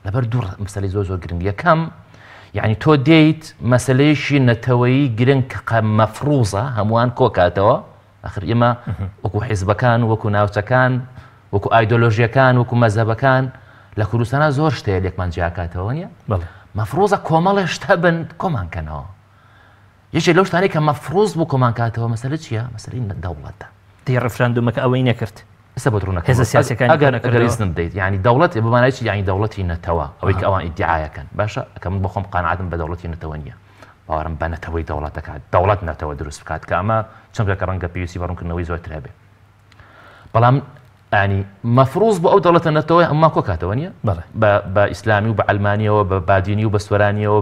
لەبەر دوو مەسەلەی زۆر گرنگ یەکەم یعنی تۆ دێیت مەسەلەیەکی نەتەوەیی گرنگ کە مەفروزە هەمووان کۆکاتەوە ئەخر ئێمە وەکو حیزبەکان وەکو ناوچەکان وەکو ئایدۆلۆژیەکان وەکو مەزهبەکان لە کوردستانە زۆر شتەیە لێکمان جیاکاتەوە نیە مەفروزە کۆمەڵێ شتە بن کۆمانکەنەوە یەکێک لەو شتانەی کە مەفروز بوو کۆمانکاتەوە مەسەلە چییە مەسەلەی دەوڵەتە دی ڕفراندۆمەکە ئەوەی نەکرد ئێستا بۆ ڕوونەکە هێزە سیاسیەکان ئەگەریستم بدەیت یعنی دەوڵەت بمانایکی یعنی دەوڵەتی نەتەوە ئەوەی کە ئەوان ئیدعایەکەن باشە ئەکە من بخۆم قانعاتم بە دەوڵەتی نەتەوە نییە باوەڕم بە نەتەوەی دەوڵەتەکات دەوڵەت نەتەوە دروست بکات کە ئەمە چەندێک ڕەنگە پێویستی بە ڕوونکردنەوەی زۆرتر هەبێ بەڵام ینی مەفروز بۆ ئەو دەوڵەتە نەتەوە ئەمما کۆکاتەوە نییە بە ئیسلامی و بە ئەلمانیەوە بە بادینی و بە سوەرانیەوە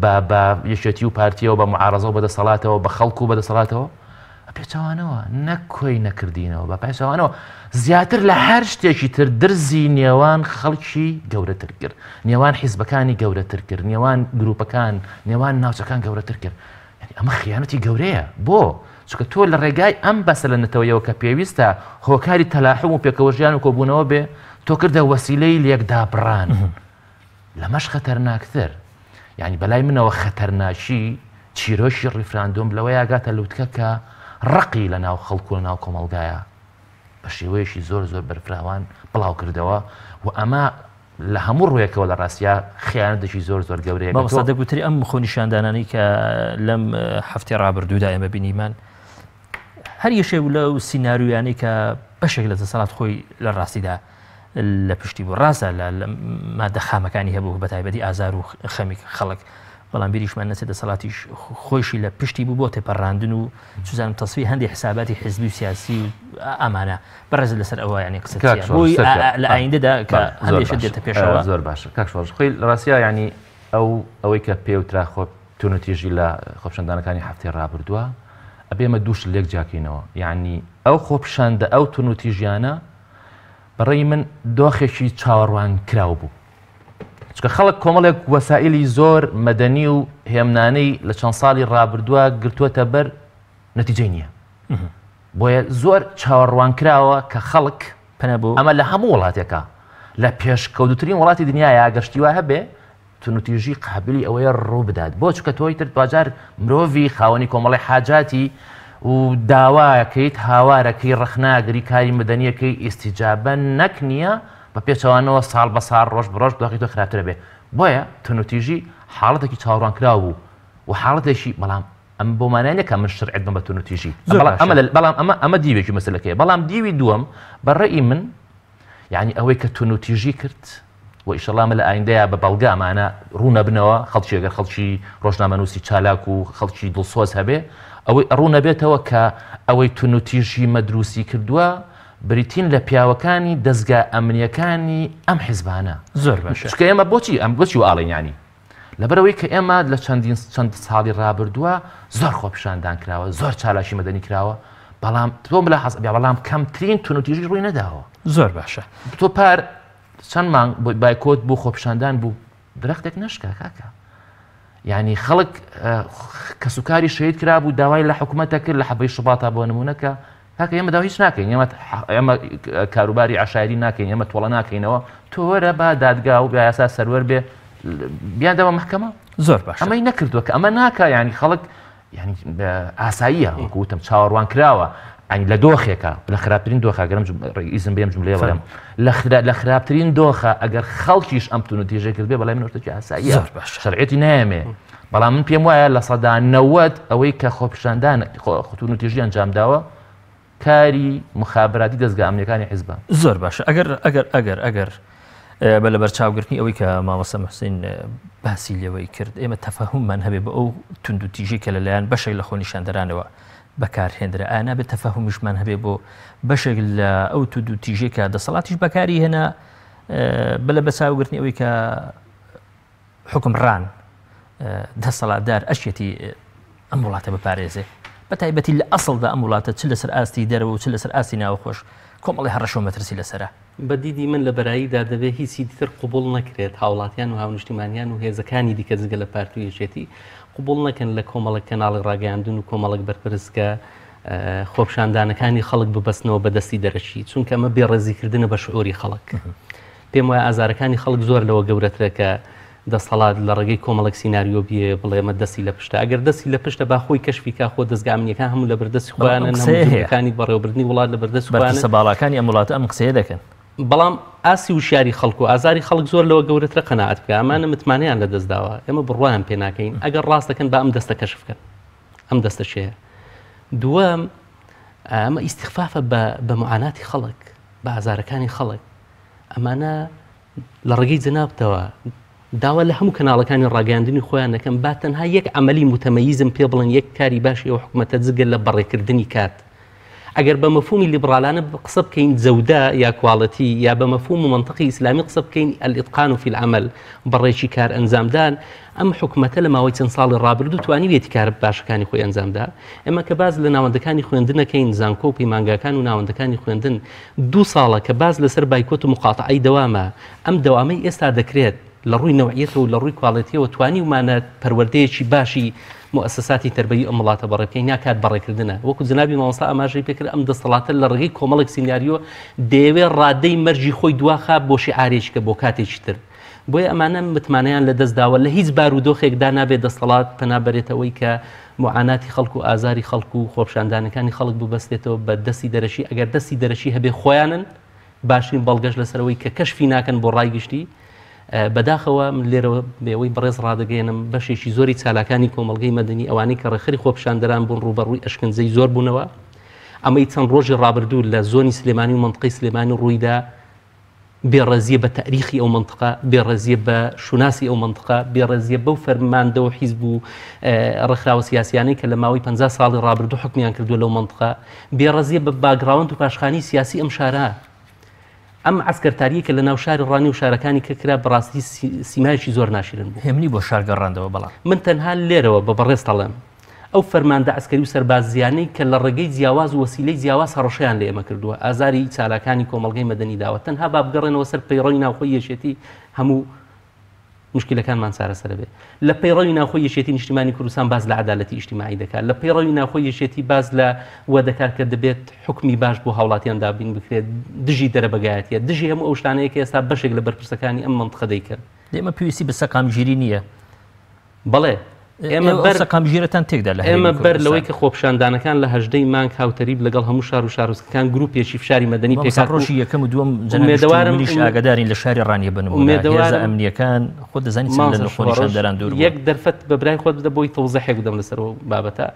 بە یەکێتی و پارتیەوە بە معارەزە و بەدەسەڵاتەوە بە خەڵک و بەدەسەڵاتەوە پێچەوانەوە نەکۆی نەکردینەوە بە پێچەوانەوە زیاتر لە هەر شتێکی تر درزی نێوان خەڵکی گەورەتر کرد نێوان حیزبەکانی گەورەتر کرد نێوان گروپەکان نێوان ناوچەکان گەورەتر کرد ئەمە خیانەتی گەورەیە بۆ چونکە تۆ لە ڕێگای ئەم بەسە لە نەتەوەیەوە کە پێویستە هۆکاری تەلاحم و پێکەوەژیان و کۆبوونەوە بێ تۆ کردە وەسیلەی لێکدابڕان لەمەش خەتەرناکتر یعنی بەلای منەوە خەتەرناشی چیرۆشی ڕیفراندۆم لەوەی ئاگاتە لووتکە کە ڕقی لە ناو خەڵکو و لە ناو کۆمەڵگایە بە شێوەیەشی زۆر بەرفراوان بڵاو کردەوە و ئەمە لە هەموو ڕوویەکەوە لە ڕاستیا خیانەتێکی زۆر گەورەیە بەڵام دەگوتری ئەم خۆنیشاندانانی کە لەم هەفتەی ڕابردوودا ئێمە بینیمان هەر یەشێ لەو سیناریویانەی کە بەشێک لە دەسەڵات خۆی لە ڕاستیدا لە پشتی بوو ڕاستە لە مادە خامەکانی هەبوو بە تایبەتی ئازار و خەمی خەڵک بەڵام بیریشمان نەچێت دەسەڵاتیش خۆشی لە پشتی بوو بۆ تێپەڕاندن و سوزانم تەسوی هەندێک حساباتی حیزبی و سیاسی و ئەمانە بەڕێز لەسەر ئەوە یعنی قسە لە ئایندەدا کە هەندێکشت دێتە پێشەوە زۆر باشە کاکشۆژ خۆی لە ڕاستیە ینی ئەوەی کە پێوترا خۆ تونەتیژی لە خۆپشاندانەکانی هەفتەی ڕابردووە ئەبێمە دووش لێک جاکەینەوە یعنی ئەو خۆپشاندە ئەو تونوتیژیانە بەڕێی من دۆخێکی چاوەڕوان کراو بوو چکە خەڵک کۆمەڵێک وەسائلی زۆر مەدەنی و هێمنانەی لە چەند ساڵی ڕابردووە گرتووەتە بەر نەتیجەی نییە بۆیە زۆر چاوەڕوان کراوە کە خەڵک ئەمە لە هەموو وڵاتێکە لە پێشکەوتترین وڵاتی دنیاە گەشتیوە هەبێ تونوتیژی قابلی ئەوەیە ڕوو بدات بۆ چکە تۆی تر دوجار مرۆڤی خاوەنی کۆمەڵی حاجاتی و داواکەیت هاوارەکەی ڕەخناگری کاری مەدەنیەکەی ئیستیجابە نەک نییە بە پێچەوانەوە ساڵ بە ساڵ ڕۆژ بڕۆژ دۆخی تۆ خراپترە بێ بۆیە تونوتیژی حاڵەتێکی چاوەڕوان کراو بوو و حاڵەتێکی بەڵام ئەم بۆ مانایەکە من شرعت بم بە تونوتیژی بەڵام ئەمە دیوێکی مەسلەکەیە بەڵام دیوی دووەم بەڕێی من یعنی ئەوەی کە تونوتیژی کرد و ئیشەڵامە لە ئایندەیە بە بەڵگامانە ڕوونە بنەوە خەڵکی ئەگەر خەڵکی ڕۆژنامەنووسی چالاک و خەڵکی دڵسۆز هەبێ ئەوەی ڕوونە بێتەوە کە ئەوەی تونوتیژی مەدروسی کردووە بریتین لە پیاوەکانی دەستگا ئەمنیەکانی ئەم حیزبانە زۆر باشە چکە ئێمە بۆچی ئاڵین ینی لەبەرەوەی کە ئێمە لە چەند ساڵی ڕابردووە زۆر خۆپیشاندان کراوە زۆر چالاشی مەدەنی کراوە بەڵام تۆم لە حەز بەڵام کەمترین تونوتیژی ڕووی نەداوە زۆر باشە تۆ پار چەند مانگ بایکۆت بۆ خۆپیشاندان بوو درەختێک نشکە کاکە یعنی خەڵک کەسوکاری شەید کرا بوو داوای لە حکوومەتە کرد لە حەبەی شوباتە بۆ نمونونەکە کاکە ئێمە داوا هیچ ناکەین ئێمە کاروباری عشایری ناکەین ئێمە تۆڵە ناکەینەوە تۆ وەرە با دادگا و یاسا سەروەر بێ بیاندەوە محکەمە زۆر باش ئەمەی نەکردووە کە ئەمە ناکە ینی خەڵک ینی ئاساییە وەکوتم چاوەڕوان کراوە ئەنی لە دۆخێکە لە خراپترین دۆخە گەرم ئیزم بێم جملێ وەرم لە خراپترین دۆخە ئەگەر خەڵکیش ئەم تونوتیژە کرد بێ بەڵای منۆرتێکی ئاساییە شەرعێتی نایەمێ بەڵام من پێم وایە لە سەدا 90 ئەوەی کە خۆپیشاندان تونوتیژی ئەنجامداوە کاری مخابراتی دەستگا ئەمنیەکانی حیزبە زۆر باشە ئەگەر بە لە بەرچاوگرتنی ئەوەی کە مامۆستا محسین باسی لەوەی کرد ئێمە تەفاهممان هەبێ بە ئەو توندوتیژی کە لەلایەن بەشێک لە خۆنیشاندەرانەوە بەکارهێنرا ئانا بێت تەفاهمیشمان هەبێ بۆ بەشێک لە ئەو توندوتیژی کە دەسەڵاتیش بەکاری هێنا بە لە بەچاوگرتنی ئەوەی کە حکمڕان دەسەڵاتدار ئەشێتی ئەم وڵاتە بپارێزێ بە تایبەتی لە ئەسڵدا ئەم وڵاتە چ لەسەر ئاستی دەرەوە و چ لەسەر ئاستی ناوخۆش کۆمەڵی هەڕەشە و مەترسی لەسەرە بەدیدی من لە بەراییدا دەبێت هیچی دیتر قوبوڵ نەکرێت هاوڵاتیان و هاونیشتیمانیان و هێزەکانی دیکە جگە لە پارتویەشێتی قوبوڵ نەکەن لە کۆمەڵک کەناڵی ڕاگەیاندون و کۆمەڵک بەرپرسکە خۆپشاندانەکانی خەڵک ببەستنەوە بەدەستی دەرەشی چونکە ئەمە بێڕێزیکردنە بە شعوری خەڵک پێم وایە ئازارەکانی خەڵک زۆر لەوە گەورەترەکە دەسەڵات لە ڕێگەی کۆمەڵک سیناریۆ بیە بڵێ ئەمە دەستی لە پشتە ئەگەر دەستی لە پشتە با خۆی کەشفی کا خۆ دەستگا ئەمنیەکان هەموو لە بەردەستی خۆیانە نەمەکانی بەڕێوەبردننی وڵات لە بەردەست بەرسە باڵەکانی ئەم وڵاتە ئەم قسەیە دەکەن بەڵام ئاسی وشیاری خەڵک و ئازاری خەڵک زۆر لەوە گەورەترە قەناعەت بکە ئەمانە متمانیان لە دەستداوە ئێمە بڕوایان پێ ناکەین ئەگەر ڕاست دەکەن با ئەم دەستە کەشفکەن ئەم دەستە شەیە دووەم ئەمە ئیستیخفافە بە معاناتی خەڵک بە ئازارەکانی خەڵک ئەمانە لە ڕێگەی جەنابتەوە داوا لە هەموو کەناڵەکانی ڕاگەاندنی خۆیان دەکەم با تەنها یەک عملی متەمەیزم پێ بڵێن یەک کاری باشی ئەو حکوومەتە جگە لە بەڕێکردنی کات ئەگەر بە مەفهومی لیبرالانە قسە بکەین جەودا یا کوواڵەتی یا بە مەفهوم و منطقی ئیسلامی قسە بکەین الإتقان في العمل بەڕێکی کار ئەنجامدان ئەم حکوومەتە لە ماوەی چەند ساڵی ڕابردوو توانیوێتی کار باشەکانی خۆی ئەنجامدا ئێمە کە باز لە ناوەندەکانی خوێندنەکەین زانکۆ و پەیمانگاکان و ناوەندەکانی خوێندن 2 ساڵە کە باز لەسەر بایکۆت و مقاتعەی دەوامە ئەم دەوامەی ئێستا دەکرێت لە ڕووی نەوعیەتەوە و لە ڕووی کوواڵەتیەوە توانیومانە پەروەردەیەکی باشی مؤسساتی تربەیی ئەم وڵاتە بەڕێبکەین ناکات بەڕێکردنە وەکو جنابی مامۆستا ئاماژەی پێکرد ئەم دەسەڵاتە لە ڕێگەی کۆمەڵێک سیناریۆ دەیەوێت ڕادەی مەرجی خۆی دواخا بۆ شیعارێکە بۆ کاتێکی تر بۆیە ئەمانە متمانەیان لە دەستداوە لە هیچ بارودۆخێکدا نابێت دەسەڵات پەنابەرێتەوەی کە معاناتی خەڵک و ئازاری خەڵک و خۆپشاندانەکانی خەڵک ببەستێتەوە بە دەستی دەرەشی ئەگەر دەستی دەرەشی هەبێ خۆیانن باشترین بەڵگەشت لەسەرەوەی کە کەشفی ناکەن بۆ ڕای گشتی بەداخەوە من لێرەوە بێەوەی بەڕێز ڕادەگەێنم بەشێکی زۆری چالاکانی کۆمەلگەی مەدەنی ئەوانەی کە ڕێخەری خۆپشاندەران بوون ڕوبەڕووی ئەشکنجەی زۆر بوونەوە ئەمەی چەند ڕۆژی ڕابردوو لە زۆنی سلێمانی و منطقەی سلێمانی ڕوویدا بێڕێزیە بە تاریخی ئەو منطقە بێڕێزیە بە شوناسی ئەو منطقە بێڕێزیە بەو فەرماندە و حیزب و ڕێکخراوە سیاسیانەی کە لە ماوەی 50 ساڵی ڕابردوو حکمیان کردووە لەو منطقە بێڕێزیە بە باگراوند و پاشخانی سیاسی ئەم شارە ئەم عسکەرتاریە کە لە ناو شاری ڕانی و شارەکانی کە کرا بەڕاستی سیمایشی زۆر ناشرن بوو هێمنی بۆ شار گەڕاندەوە بەڵام من تەنها لێرەوە بە بەڕێز دەڵێم ئەو فەرماندە عسکەری و سەربازیانەی کە لە ڕێگەی جیاواز و وەسیلەی جیاواز هەڕەشەیان لە ئێمە کردووە ئازاری چالاکانی کۆمەڵگەی مەدەنی داوە تەنها با بگەڕێنەوە سەر پەیڕەوی ناوخۆی یەشێتی هەموو مشکلەکانمان چارەسەر بێت لە پەیڕەوی ناوخۆی یەشێتی نیشتیمانی کوردستان باز لە عەدالەتی ئیجتیماعی دەکات لە پەیڕەوی ناوخۆی یەشێتی باز لە وە دەکات کە دەبێت حکمی باش بۆ هاوڵاتیان دابین بکرێت دژی دەرەبەگایەتیە دژی هەموو ئەو شتانەیە کە ئێستا بەشێک لە بەرپرسەکانی ئەم منطقە دەیکرد ئێمە پێویستی بە سەقامگیری نییە بەڵێ سەقامگیرەتان تێکدا لە ئێمە بەر لەوەی کە خۆپشاندانەکان لە 18 مانگ هاوتەریب لەگەڵ هەموو شار و شارۆچکەکان گروپێکی فشاری مەدەنی پێکڕۆژی یەکەم و دووەم جەنابیش ئاگادارین لە شاری ڕانیە بنمونە هێزە ئەمنیەکان خۆ دەزانیت لە خۆنیشاندەران دوور یەک دەرفەت بە برای خۆت بدە بۆی تەوزیحێک بدەم لەسەرەوە بابەتە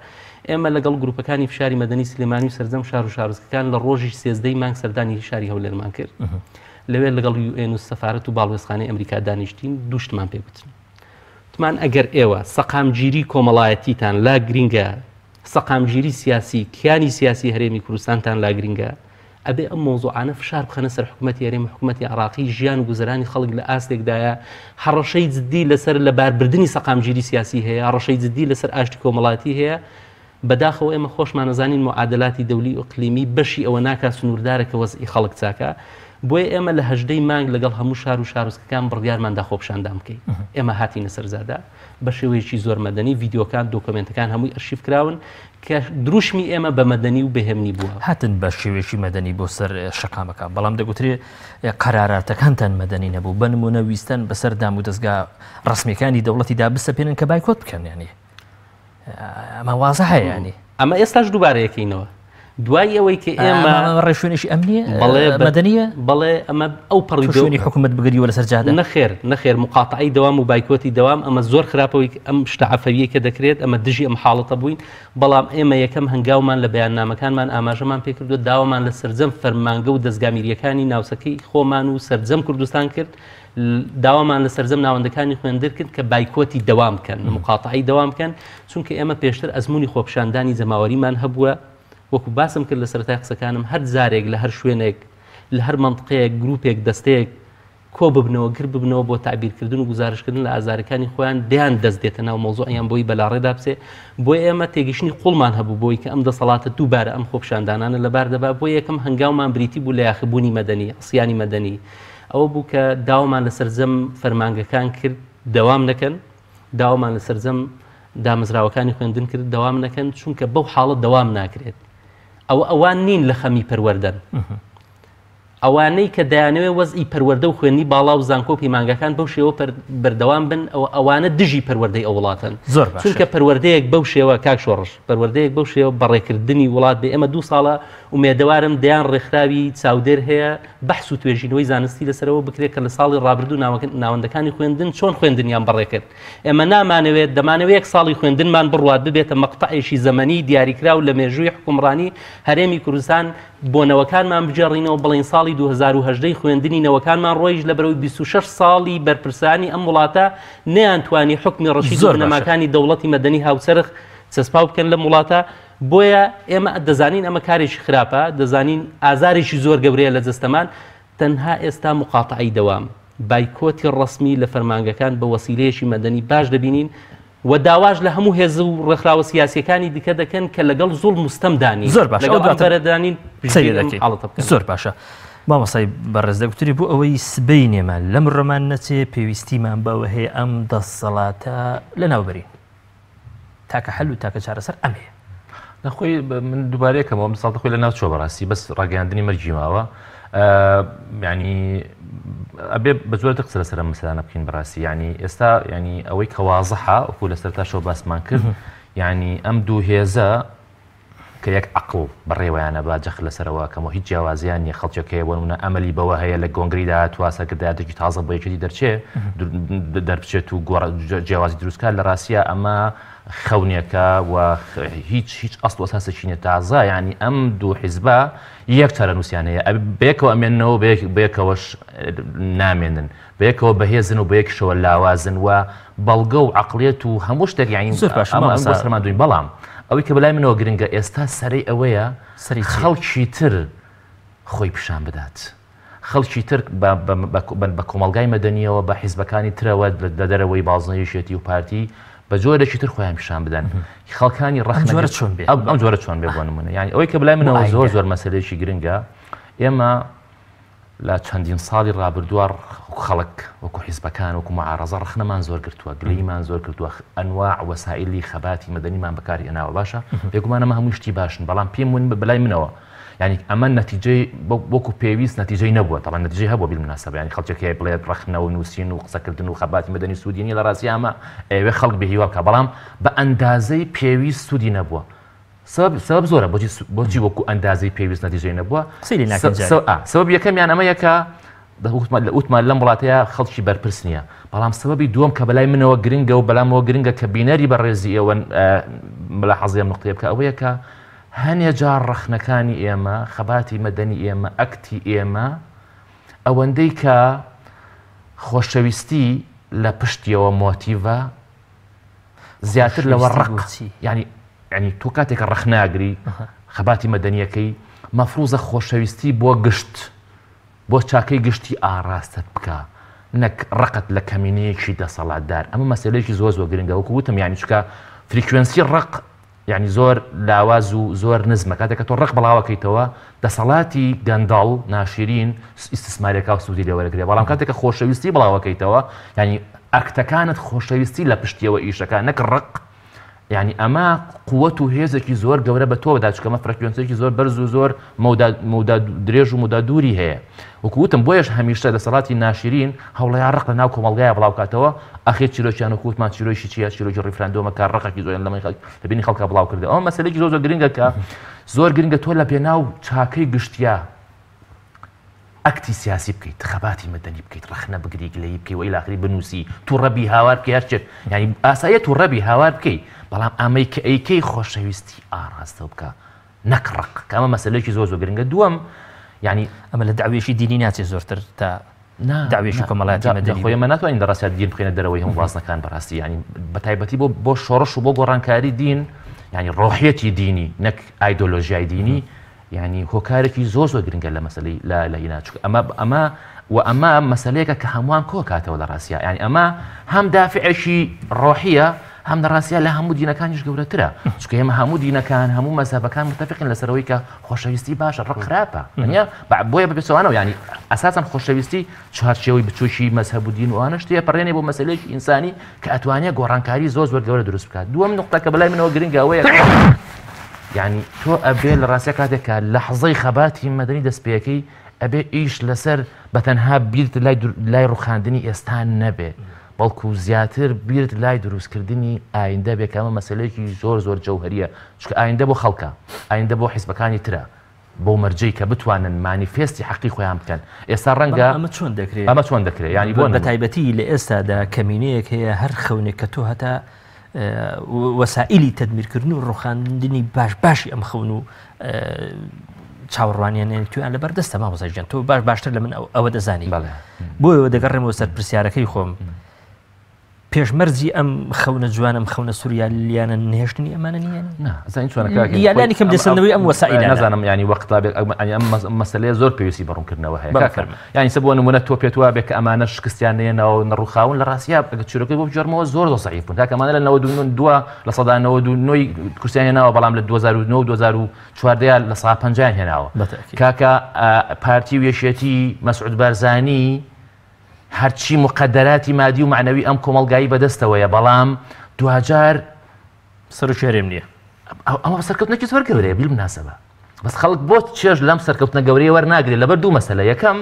ئێمە لەگەڵ گروپەکانی فشاری مەدەنی سلێمانی و سەرجەم شار و شارۆچکەکان لە ڕۆژی 13 مانگ سەردانی شاری هەولێرمان کرد لەوێ لەگەڵ UN و سەفارەت و باڵوێزخانەی ئەمریکا دانیشتین دووشتمان پێگوتن من ئەگەر ئێوە سەقامگیری کۆمەڵایەتیتان لا گرینگە سەقامگیری سیاسی کیانی سیاسی هەرێمی کوردستانتان لا گرینگە ئەبێ ئەم مۆزوعانە فشار بخەنە سەر حکوومەتی هەرێمی حکوومەتی عراقی ژیان و گوزەرانی خەڵک لە ئاستێکدایە هەڕەشەی جددی لەسەر لەباربردننی سەقامگیری سیاسی هەیە هەڕەشەی جددی لەسەر ئاشتی کۆمەڵاتی هەیە بەداخەوە ئێمە خۆشمان نەزانین معادلاتی دەولی و ئیقلیمی بەشی ئەوە ناکات سنووردارە کە وەزئی خەڵک چاکە بۆیە ئێمە لە 18 مانگ لەگەڵ هەموو شار و شارۆچکەکان بڕیارماندا خۆپشاندام بکەین ئێمە هاتینە سەرزادا بە شێوەیەکی زۆر مەدەنی ڤیدیۆکان دۆکمنتەکان هەمووی ئەرشیف کراون کە دروشمی ئێمە بە مەدەنی و بەهێمنی بووە هاتن بە شێوێکی مەدەنی بۆ سەر شەقامەکە بەڵام دەگوترێ قەراراتەکانتان مەدەنی نەبوو بە نمونە ویستەن بەسەر دام و دەستگا ڕسمیەکانی دەوڵەتیدا بسەپێنن کە بایکۆت بکەن ینی ئەمە وازە هەیە ینی ئەمە ئێستاش دووبارەیەکەینەوە دوای ئەوەی کە ئێمە ڕێشوێنێکی ئەمنیە مەدەنیە بەڵێ ئەمە ئەو پەڕی حکوومەت بگریوە لەسەر جادە نەخێر مقاتعی دەوام و بایکۆتی دەوام ئەمە زۆر خراپەوەی ئەم شتە عەفەویە کە دەکرێت ئەمە دژی ئەم حاڵەتە بووین بەڵام ئێمە یەکەم هەنگاومان لە بەیاننامەکانمان ئاماژەمان پێکردو داوامان لە سەرجەم فەرمانگە و دەستگامیریەکانی ناوچەکەی خۆمان و سەرجەم کوردستان کرد داوامان لە سەرجەم ناوەندەکانی خوێندر کرد کە بایکۆتی دەوام بکەن مقاتعی دەوام بکەن چونکە ئێمە پێشتر ئەزمموی خۆپشاندانی زەماوەریمان هەبووە وەکو باسم کرد لە سەرەتای قسەکانم هەر جارێک لە هەر شوێنێک لە هەر منطقەیەک گروپێک دەستەیەک کۆ ببنەوە گر ببنەوە بۆ تعبیرکردن و گزارشکردن لە ئازارەکانی خۆیان دەیان دەست دێتە ناو مۆزوعیان بۆی بەلاڕێدا بچێ بۆی ئێمە تێگەشتنی قوڵمان هەبوو بۆی کە ئەم دەسەڵاتە دووبارە ئەم خۆپشاندانانە لەبار دەبا بۆ یەکەم هەنگاومان بریتی بوو لە یاخبوونی مەدەنی ئەسیانی مەدەنی ئەوە بوو کە داوامان لە سەرجەم فەرمانگەکان کرد دەوام نەکەن داوامان لە سەرجەم دامەزراوەکانی خوێندن کرد دەوام نەکەن چونکە بەو حاڵەت دەوام ناکرێت ئەوان نین لە خەمی پەروەردەن ئەوانەی کە دەیانەوێت وەزئی پەروەردە و خوێنی باڵا و زانکۆپی مانگەکان بەو شێوە بەردەوام بن ئەوانە دژی پەروەردەی ئەو وڵاتن چونکە پەروەردەیەک بەو شێوە کاک شۆڕش پەروەردەیەک بەو شێوە بەڕێکردنی وڵات بێ ئێمە 2 ساڵە ومێدەوارم دەیان ڕێکخراوی چاودێر هەیە بەحث و توێژینەوەی زانستی لەسەرەوە بکرێت کە لە ساڵی ڕابردوو ناوەندەکانی خوێندن چۆن خوێندنیان بەڕێکرد ئێمە نامانەوێت دەمانەوێت 1 ساڵی خوێندنمان بڕوات ببێتە مەقتەعێکی زەمەنی دیاریکراو لە مێژووی حکومڕانی هەرێمی کوردستان بۆنەوەکانمان بجێڕینەوە بڵین ساڵی 2018 خوێندنی نەوەکانمان ڕۆیش لە بەرەوەی 26 ساڵی بەرپرسانی ئەم وڵاتە نەیانتوانی حکمی ڕەشید و بنەماکانی دەوڵەتی مەدەنی هاوسەرخ چەسپاو بکەن لەم وڵاتە بۆیە ئێمە دەزانین ئەمە کارێکی خراپە دەزانین ئازارێکی زۆر گەورەیە لە جەستەمان تەنها ئێستا مقاتعی دەوام بایکۆتی ڕسمی لە فەرمانگەکان بە وەسیلەیەکی مەدەنی باش دەبینین و داواش لە هەموو هێز و ڕێکخراوە سیاسیەکانی دیکە دەکەن کە لەگەڵ زوڵ مستەمدانی زۆر باش بەرەدانین زۆر باشە مامەسای بەڕێز دەگوتری بۆ ئەوەی سبەی نێمان لەم ڕۆمان نەچێ پێویستیمان بەوە هەیە ئەم دەسەڵاتە لە ناوبەری تاکە حەل و تاکە چارەسەر ئەمێ نەخۆی من دووبارەیەکەمەوە ساڵ خۆی لە ناوچۆ بەڕاستی بەس ڕاگەاندنی مەرجی ماوە ینی ئەبێ بە زۆر قسە لەسەر مەسەلانە بکەین بەڕاستی ینی ئێستا ینی ئەوەی کە وازەحە وەکو لەسەر تاشەوە باسمان کرد ینی ئەم دوو هێزە کە یەک عەقڵ بەڕێوەیانە با جەخت لەسەرەوە کەمەوە هیچ جیاوازیان نیە خەڵکێکەیە بۆنمونە ئەمەلی بەوە هەیە لە گۆنگریدا تواسەکردایەتێکی تازە بۆ یەکێتی دەرچێ دەربچێت و جیاوازی دروستکار لە ڕاستیە ئەمە خەونیەکە و هیچ ئەسڵ و ئەساسێکی نیە تازە ینی ئەم دوو حیزبە یەک تەرەنووسیانەیە بەیەکەوە ئەمێننەوە بەیەکەوەش نامێنن بەیەکەوە بەهێزن و بەیەکشەوە لاوازن و بەڵگە و عەقڵیەت و هەموو شتێک ینی ئەمە دوین بەڵام ئەوەی کە بەلای منەوە گرنگە ئێستا سەرەی ئەوەیە خەڵکی تر خۆی پیشان بدات خەڵکی تر بە کۆمەلگای مەدەنیەوە بە حیزبەکانی ترەوە لە دەرەوەی بازنەیەشێتی و پارتی بە جۆرێکی تر خۆیان پیشان بدەن خەڵکانی ئەم جۆرە چۆن بێ بۆ نمونە یعنی ئەوەی کە بەلای منەوە زۆر مەسەلەیەکی گرنگە ئێمە لە چەندین ساڵی ڕابردووە خەڵک وەکو حیزبەکان وەکو معارەزە ڕخنەمان زۆر گرتووە گلەیمان زۆر کردووە ئەنواع وەسائلی خەباتی مەدەنیمان بەکاری هێناوە باشە بێگومان ئەمە هەموو شتی باشن بەڵام پێم وین بەلای منەوە ینی ئەمە نەتیجەی وەکو پێویست نەتیجەی نەبووە تەڵەن نەتیجەی هەبووە بالمناسبە ینی خەڵکێکی بڵێت ڕخنەوە نووسین و قسەکردن و خەباتی مەدەنی سوودینی لە ڕاستی ئەمە ئێوێ خەڵک بەهیوا بکە بەڵام بە ئەندازەی پێویست سوودی نەبووە سبب زۆرە بۆچی وەکو ئەندازەی پێویست نەتیجەی نەبووە سبب یەکەمیان ئەمە یەکە وتمان لەم وڵاتەیە خەڵکی بەرپرس نییە بەڵام سبەبی دووەم کە بەلای منەوە گرنگە و بەلامەوە گرنگە کە بینەری بەڕێزی ئێوە ملاحەزەیەم نقطەیە بکە ئەوەیە کە هەنێ جار ڕەخنەکانی ئێمە خەباتی مەدەنی ئێمە ئەکتی ئێمە ئەوەندەی کە خۆشەویستی لە پشتیەوە مۆتیڤە زیاتر لەوە ڕق ینی تۆ کاتێکە ڕەخناگری خەباتی مەدەنیەکەی مەفروزە خۆشەویستی بۆ گشت بۆ چاکەی گشتی ئاراستت بکە نەک ڕقت لە کەمینەیەکی دەسەڵاتدار ئەمە مەسەلەیەکی زۆر گرنگە وەکو وتم یعنی چکە فریکوێنسی ڕق یعنی زۆر لاواز و زۆر نزمە کاتێک کە تۆ ڕق بڵاوەکەیتەوە دەسەڵاتی گەندەڵ ناشرین ئیسtisمارێکا و سوودی لێوەرەگرێت بەڵام کاتێک کە خۆشەویستی بڵاوەکەیتەوە یعنی ئەکتەکانت خۆشەویستی لە پشتیەوە ئیشەکە نەک ڕق یعنی ئەمە قووەت و هێزێکی زۆر گەورە بە تۆ بەدا چکەمە فرەکوێنسێکی زۆر بەرز و زۆر درێژ و مودادوری هەیە وەکووتم بۆیش هەمیشە دەسەڵاتی ناشرین هەوڵەیە ڕق لە ناو کۆمەڵگایە بڵاوکاتەوە ئەخێت چیرۆکیان وکووتمان چیرۆشی چیە چیرۆکی ڕیفراندۆمە کار ڕقێکی زۆر لەمەی لەبینی خەڵکە بڵاو کردە ئەوە مەسەلێکی زۆر گرنگە کە زۆر گرنگە تۆ لە پێناو چاکەی گشتیا ئەکتی سیاسی بکەیت خەباتی مەدەنی بکەیت ڕخنە بگری گلەیی بکەی و ئیلاخری بنووسی تووڕەبی هاوار بکەی هەرچێت یعنی ئاساییە تووڕەبی هاوار بکەی بەڵام ئەمەی کە ئەیکەی خۆشەویستی ئاڕاستە بکە نەک ڕق کە ئەمە مەسەلەیەکی زۆر گرنگە دووەم یعنی ئەمە لە داوێشی دینی ناچێت زۆرتر تا داوێشی کۆمەڵایەتی مەدەنی خۆی ئەمە ناتوانین دەڕاستیات دین بخێنە دەرەوەی هەموو ڕاستەکان بەڕاستی ینی بە تایبەتی بۆ شۆڕش و بۆ گۆڕانکاری دین ینی ڕۆحیەتی دینی نەک ئایدۆلۆژیای دینی ینی هۆکارێکی زۆر گرنگە لە مەسەلەی لە هیناچووک ئەمە مەسەلەیەکە کە هەمووان کۆ کاتەوە لە ڕاستیە ینی ئەمە هەم دافعێکی ڕۆحیە هەم لە ڕاستیە لە هەموو دینەکانیش گەورەترە چکە ئێمە هەموو دینەکان هەموو مەزهبەکان متفقین لەسەرەوەی کە خۆشەویستی باشە ڕق خراپە بۆیە بپێچەوانەوە ینی ئەساساً خۆشەویستی چوارچێوەی بچووکی مەزهب و دین و ئەوانەش تێ پەڕێنێ بۆ مەسەلەیەکی ئینسانی کە ئەتوانێت گۆڕانکاری زۆر گەورە دروست بکات دووەم نقطە کە بەلای منەوە گرنگە ئەوەیە یعنی تۆ ئەبێ لە ڕاستیە کاتێکە لەحظەی خەباتی مەدەنی دەستپێەکەی ئەبێ ئیش لەسەر بەتەنها بیرت لای ڕوخاندنی ئێستان نەبێ بەڵکو زیاتر بیرت لای دروستکردنی ئایندە بێک ئەمە مەسەلەیەکی زۆر جەوهەریە چکە ئایندە بۆ خەڵکە ئایندە بۆ حیزبەکانی ترە بۆ مەرجەی کە بتوانن مانیفێستی حەقی خۆیان بکەن ئێستا ڕەنگە ئەمە چۆن دەکرێت ینی بۆ بە تایبەتی لە ئێستادا کەمینەیەک هەیە هەر خەونێک کە تۆ هەتا وەسائلی تەدمیرکردن و ڕوخاندنی باشی ئەم خەون و چاوەڕوانیان تویان لە بەردەستە مامۆستاژیان تۆ باشتر لە من ئەوە دەزانی بۆیەوە دەگەڕێمەوە سەر پرسیارەکەی خۆم پێشمەرجی ئەم خەونە جوانم خەونە سووریالیانە نهێشتنی ئەمانە نییانیانی کەم دەسەنەوەی ئەم وەسائل نازانم ینی وەقتا ئەم مەسەلەیە زۆر پێویستی بەڕوونکردنەوە هەیە ینی سە بۆ نمونە تۆ پێت وابێت کە ئەمانە شکستیانەیەنەوە نەڕووخاون لە ڕاستیا چورەکەی بۆ بجۆرمەوە زۆر زەعیف بوون تاکەمانە لە 92 لە سەدانەوە نۆی کورسیان هێناوە بەڵام لە 2009 2014 لە 150 هێناوە کاکە پارتی و یەشێتی مەسعود بارزانی هەرچی مقدراتی مادی و معنەوی ئەم کۆمەڵگایی بەدەستەوەیە بەڵام دوجار سەر و شێرێم نییە ئەمە سەرکەوتنێکی زۆر گەورەیە بیل مناسبە بەس خەڵک بۆ چێژ لەم سەرکەوتنە گەورەیە وەرناگرێت لەبەر دوو مەسەلە یەکەم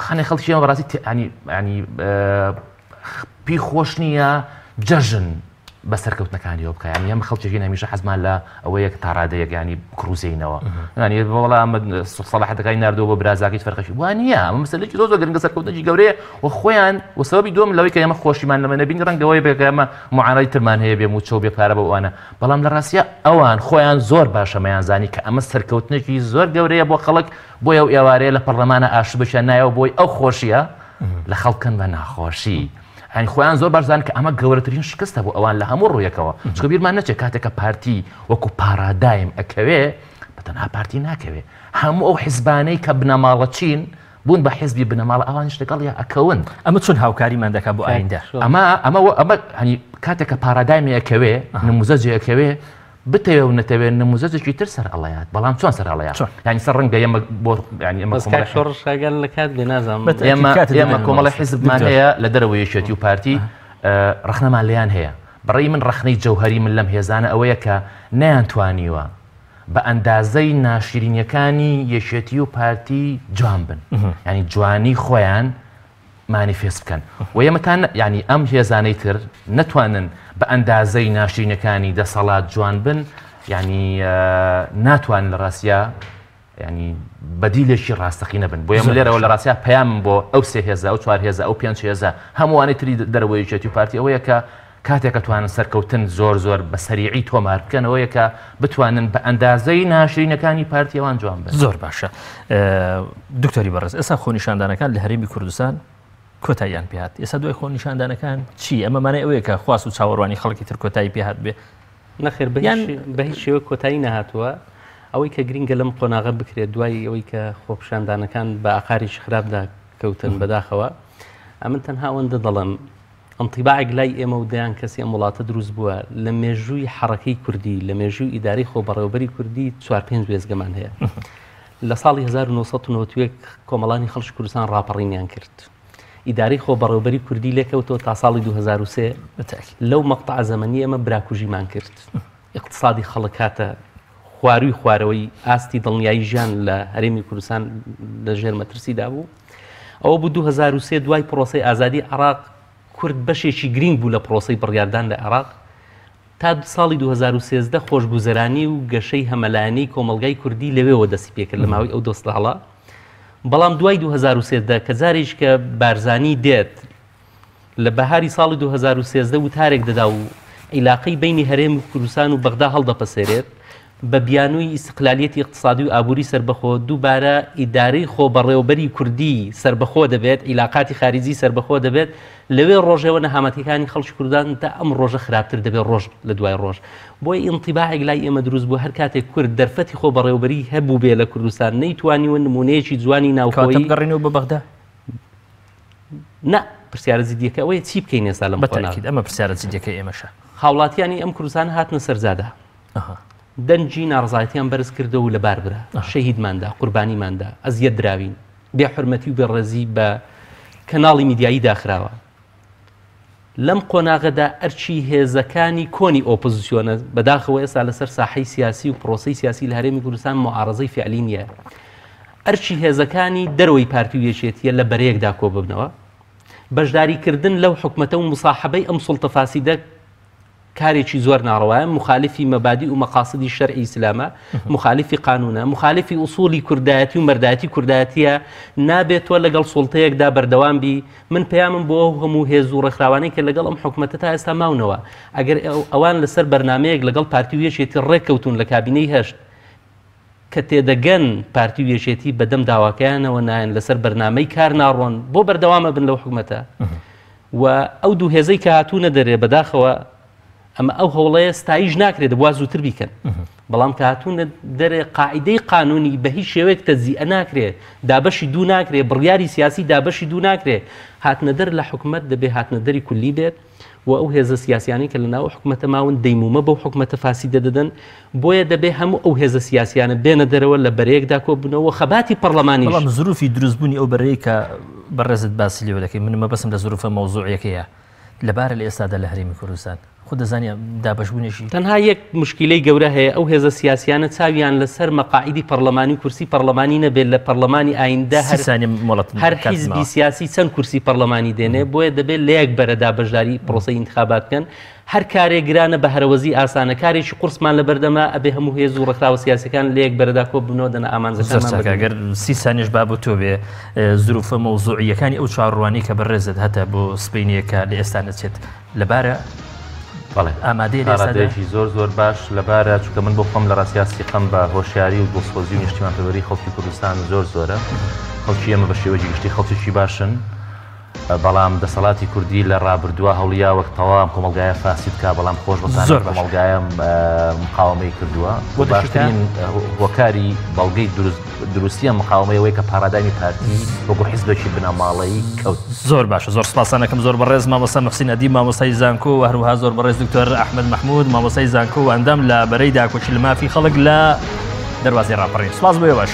خانەی خەڵکیەوە بەڕاستی ینی پێی خۆش نییە جەژن بە سەرکەوتنەکانیەوە بکە ینی ئەم خەڵکیێکی هەمیشە حەزمان لە ئەوەیە تاڕادەیەک ینی کروزینەوە ینی وەڵام سەلاحەتەکانی ناردەوە بۆ برازاکەی فەرقەشی وانە ئەمە مەسەلەیەکی زۆر گرنگە سەرکەوتنێکی گەورەیە و خۆیان و سەبەبی دووەم لەوەی کە ئێمە خۆشیمان لەمە نەبین ڕەنگەوەی بێت کە ئێمە معانەی ترمان هەیە بێ موچە و بێپارە بەوانە بەڵام لە ڕاستیە ئەوان خۆیان زۆر باشەمەیان زانی کە ئەمە سەرکەوتنێکی زۆر گەورەیە بۆ خەڵک بۆ ئەو ئێوارەیە لە پەرلەمانە ئاشوبەشیان نایەوە بۆی ئەو خۆشیە لە خەڵکن بە ناخۆشی هەنی خۆیان زۆر باشزان کە ئەمە گەورەترین شکستە بۆ ئەوان لە هەموو ڕوویەکەوە چکە بیرمان نەچێت کاتێکە پارتی وەکو پارادایم ئەکەوێ بەتەنها پارتی ناکەوێ هەموو ئەو حیزبانەی کە بنەماڵە چین بوون بە حیزبی بنەماڵە ئەوانش لەگەڵ یا ئەکەون ئەمە چۆن هاوکاریمان دەکات بۆ ئایندە ئەمە هەنی کاتێکە پارادایمی ئەکەوێ نموزەجی ئەکەوێ بتەوێ و نەتەوێت نموزەجێکی تر سەر ئەڵەیات بەڵام چۆن سەر ئەڵەیە ینی سەر ڕەنگە ئێمە بۆ شۆڕشاگەل لە کات بێ نازانم ئێمە کۆمەڵی حیزبمان هەیە لە دەرەوەی یەکێتی و پارتی ڕخنەمان لیان هەیە بەڕێی من ڕخنەی جەوهەری من لەم هێزانە ئەوەیە کە نەیانتوانیوە بە ئەندازەی ناشرینیەکانی یەکێتی و پارتی جوان بن ینی جوانی خۆیان مانیفێست بکەن و ئێمەتان ینی ئەم هێزانەی تر نەتوانن بە ئەندازەی ناشرینەکانی دەسەڵات جوان بن ینی ناتوان لە ڕاستیا ینی بەدیلێکی ڕاستەقینە بن بۆ ئێمە لێرەوە لە ڕاستیا پەیامم بۆ ئەو 3 هێزە ئەو 4 هێزە ئەو 5 هێزە هەمووانەی تری دەرەوەی یەکێتی و پارتی ئەوەیە کە کاتێک توانن سەرکەوتن زۆر بە سەریعی تۆمار بکەنەوەیە کە بتوانن بە ئەندازەی ناشرینەکانی پارتیەوان جوان بن زۆر باشە دکتۆری بەڕێز ئێستا خۆنیشاندانەکان لە هەرێمی کوردستان کۆتاییان پێهات ئێستا دوای خۆنیشاندانەکان چی ئەمەمانای ئەوەیە کە خواست و چاوەڕوانی خەڵکی تر کۆتایی پێهات بێ نەخێر بە هیچ شێوە کۆتایی نەهاتووە ئەوەی کە گرینگە لەم قۆناغە بکرێت دوای ئەوەی کە خۆپشاندانەکان بە ئاقاریش خراپدا کەوتن بەداخەوە ئەمن تەنها ئەوەندە دەڵم ئەنتیباعێک لای ئێمە و دەیان کەسی ئەم وڵاتە دروست بووە لە مێژووی حەڕەکەی کوردی لە مێژووی ئیداری خۆبەڕێوەبەری کوردی 4-5 وێزگەمان هەیە لە ساڵی 1990 کۆمەڵانی خەڵکی کوردستان ڕاپەڕینیان کرد ئیداری خۆبەڕێوەبەری کوردی لێکەوتەوە تا ساڵی 2003 لەو مەقطع زەمەنی ئەمە براکوژیمان کرد اقتصادی خەڵک هاتە خواروی خوارەوەی ئاستی دڵنیایی ژیان لە هەرێمی کوردستان لە ژێر مەترسیدا بوو ئەوە بوو 2003 دوای پرۆسەی ئازادی عێراق کورد بەشێکی گرنگ بوو لە پرۆسەی بڕیاردان لە عێراق تا ساڵی 2013 خۆشگوزەرانی و گەشەی هەمەلایەنەی کۆمەلگای کوردی لەوێەوە دەستی پێکرد لە ماوەی ئەو دۆستە هەڵا بەڵام دوای 2013 کە جارێک کە بارزانی دێت لە بەهاری ساڵی 2013 وتارێک دەدا و عیلاقەی بینی هەرێم کوردستان و بەغدا هەڵدەپەسێرێت بە بیانووی ئیستقلالیەتی اقتصادی و ئابووری سربەخۆ دووبارە ئیدارەی خۆبەڕێوەبەری کوردی سربەخۆ دەبێت عیلاقاتی خارجی سربەخۆ دەبێت لەوێ ڕۆژەوە نەهامەتیەکانی خەڵکی کوردستان تا ئەم ڕۆژە خراپتر دەبێت ڕۆژ لە دوای ڕۆژ بۆی ئینتیباعێک لای ئێمە دروست بوو هەر کاتێک کورد دەرفەتی خۆبەڕێوەبەری هەبوو بێ لە کوردستان نەیتوانیوە نمونەیەکی جوانی ناوخۆیی بگەڕێنەوە بە بەغدا نە پرسیارە جدیەکە ئەوەیە چی بکەین ئێستا لەم بەتاکید ئەمە پرسیارە جدیەکەی ئێمەشە هاوڵاتیانی ئەم کوردستان هاتنە سەرجادا دەنجی ناڕزایەتیان بەرز کردەوە و لەبار برا شەهیدماندا قوربانیماندا ئەزیەت دراوین بێ حورمەتی و بێڕێزی بە کەناڵی میدیایی داخراوە لەم قۆناغەدا ئەرچی هێزەکانی کۆنی ئۆپۆزیسیۆنە بەداخەوە ئێستا لەسەر ساحەی سیاسی و پرۆسەی سیاسی لە هەرێمی کوردستان معارەزەی فعلی نییە ئەرچی هێزەکانی دەرەوەی پارتی و یەکێتیە لە بەرەیەکدا کۆ ببنەوە بەشداریکردن لەو حکومەتە و مساحەبەی ئەم سوڵتە فاسیدە کارێکی زۆر ناڕەوایە مخالفی مەبادی و مەقاصدی شەرعی ئیسلامە مخالفی قانونە مخالفی ئوسولی کوردایەتی و مەردایەتی کوردایەتیە نابێتەوە لەگەڵ سوڵتەیەکدا بەردەوام بی من پەیامم بۆ هەموو هێز و ڕێکخراوانەی کە لەگەڵ ئەم حکومەتە تا ئێستا ماونەوە ئەگەر ئەوان لەسەر بەرنامەیەک لەگەڵ پارتی و یەکێتی ڕێککەوتون لە کابینەی هەشت کە تێدەگەن پارتی و یەکێتی بەدەم داواکەیانەوە نایەن لەسەر بەرنامەی کار ناڕۆن بۆ بەردەوامە بن لەو حکومەتە و ئەو دوو هێزەی کە هاتوونە دەرێ بەداخەوە ئەمە ئەو هەوڵەیە ستایش ناکرێت دەبوا زووتر بیکەن بەڵام کە هاتوونە دەرێ قاعیدەی قانونی بە هیچ شێوەیەک تەجزیە ناکرێت دابەشی دوو ناکرێت بڕیاری سیاسی دابەشی دوو ناکرێت هاتنە دەر لە حکومەت دەبێ هاتنە دەری کولی بێت و ئەو هێزە سیاسیانی کە لەناو حکومەتە ماون دەیمومە بەو حکومەتە فاسیدە دەدەن بۆیە دەبێ هەموو ئەو هێزە سیاسیانە بێنە دەرەوە لە بەرەیەکدا کۆبوونەوە خەباتی پەرلەمانی بەڵام زروفی دروستبوونی ئەو بەرەیە کە بەڕێزت باسی لێوە دەکەی من مەبەسم لە زروفە مەوزوعیەکەیە لەبارە لە ئێستادا لە هەرێمی کوردستان خۆ دەزانێ دابەشبوونێکی تەنها یەک مشکلەی گەورە هەیە ئەو هێزە سیاسیانە چاویان لەسەر مەقاعیدی پەرلەمانی کورسی پەرلەمانی نەبێت لە پەرلەمانی ئایندا هەر حیزبی سیاسی چەند کورسی پەرلەمانی دێنێ بۆیە دەبێت لە یەک بەرەدا بەشداری پرۆسەی انتخابات بکەن هەر کارێک گرانە بە هەرەوەزی ئاسانە کارێکی قورسمان لە بەردەما ئەبێ هەموو هێز و ڕێکخراوە سیاسەکان لە یەک بەرەدا کۆبوونەوە دەنا ئامانجەکانمان ئەگەر 30 سانیش با بۆ تۆ بێ زروفە مەوزوعیەکانی ئەو چاڕوانی کە بەڕێزت هەتا بۆ سبەینیەکە لە ئێستا نەچێت لەبارە ئامادەی ئامادەیەکی زۆر باش لەبارە چونکە من بۆ خۆم لە ڕاستیاسی خەم بە هۆشیاری و دڵسۆزی و نیشتیمانپەروەری خەڵکی کوردستان زۆرە خەڵکی ئێمە بە شێوەیەکی گشتی خەڵکێکی باشن بەڵام دەسەڵاتی کوردی لە ڕابردووە هەوڵیا وەک تەواو کۆمەلگایە فاسید کا بەڵام خۆش بەتانە کۆمەلگایە مقاومەی کردووە بۆ باشترین هۆکاری بەڵگەی دروستیە مقاومەیەوەی کە پارادایمی پارتی وەکو حیزبێکی بنەماڵەیی کەوت زۆر باشە زۆر سپاسانەکەم زۆر بەڕێز مامۆستا موحسین ئەدیب مامۆستای زانکۆ و هەروەها زۆر بەڕێز دکتۆر ئەحمەد مەحموود مامۆستای زانکۆ و ئەندام لە بەرەی داکۆچی لە مافی خەڵک لە دەروازەی ڕاپەڕین سپاس بۆ باش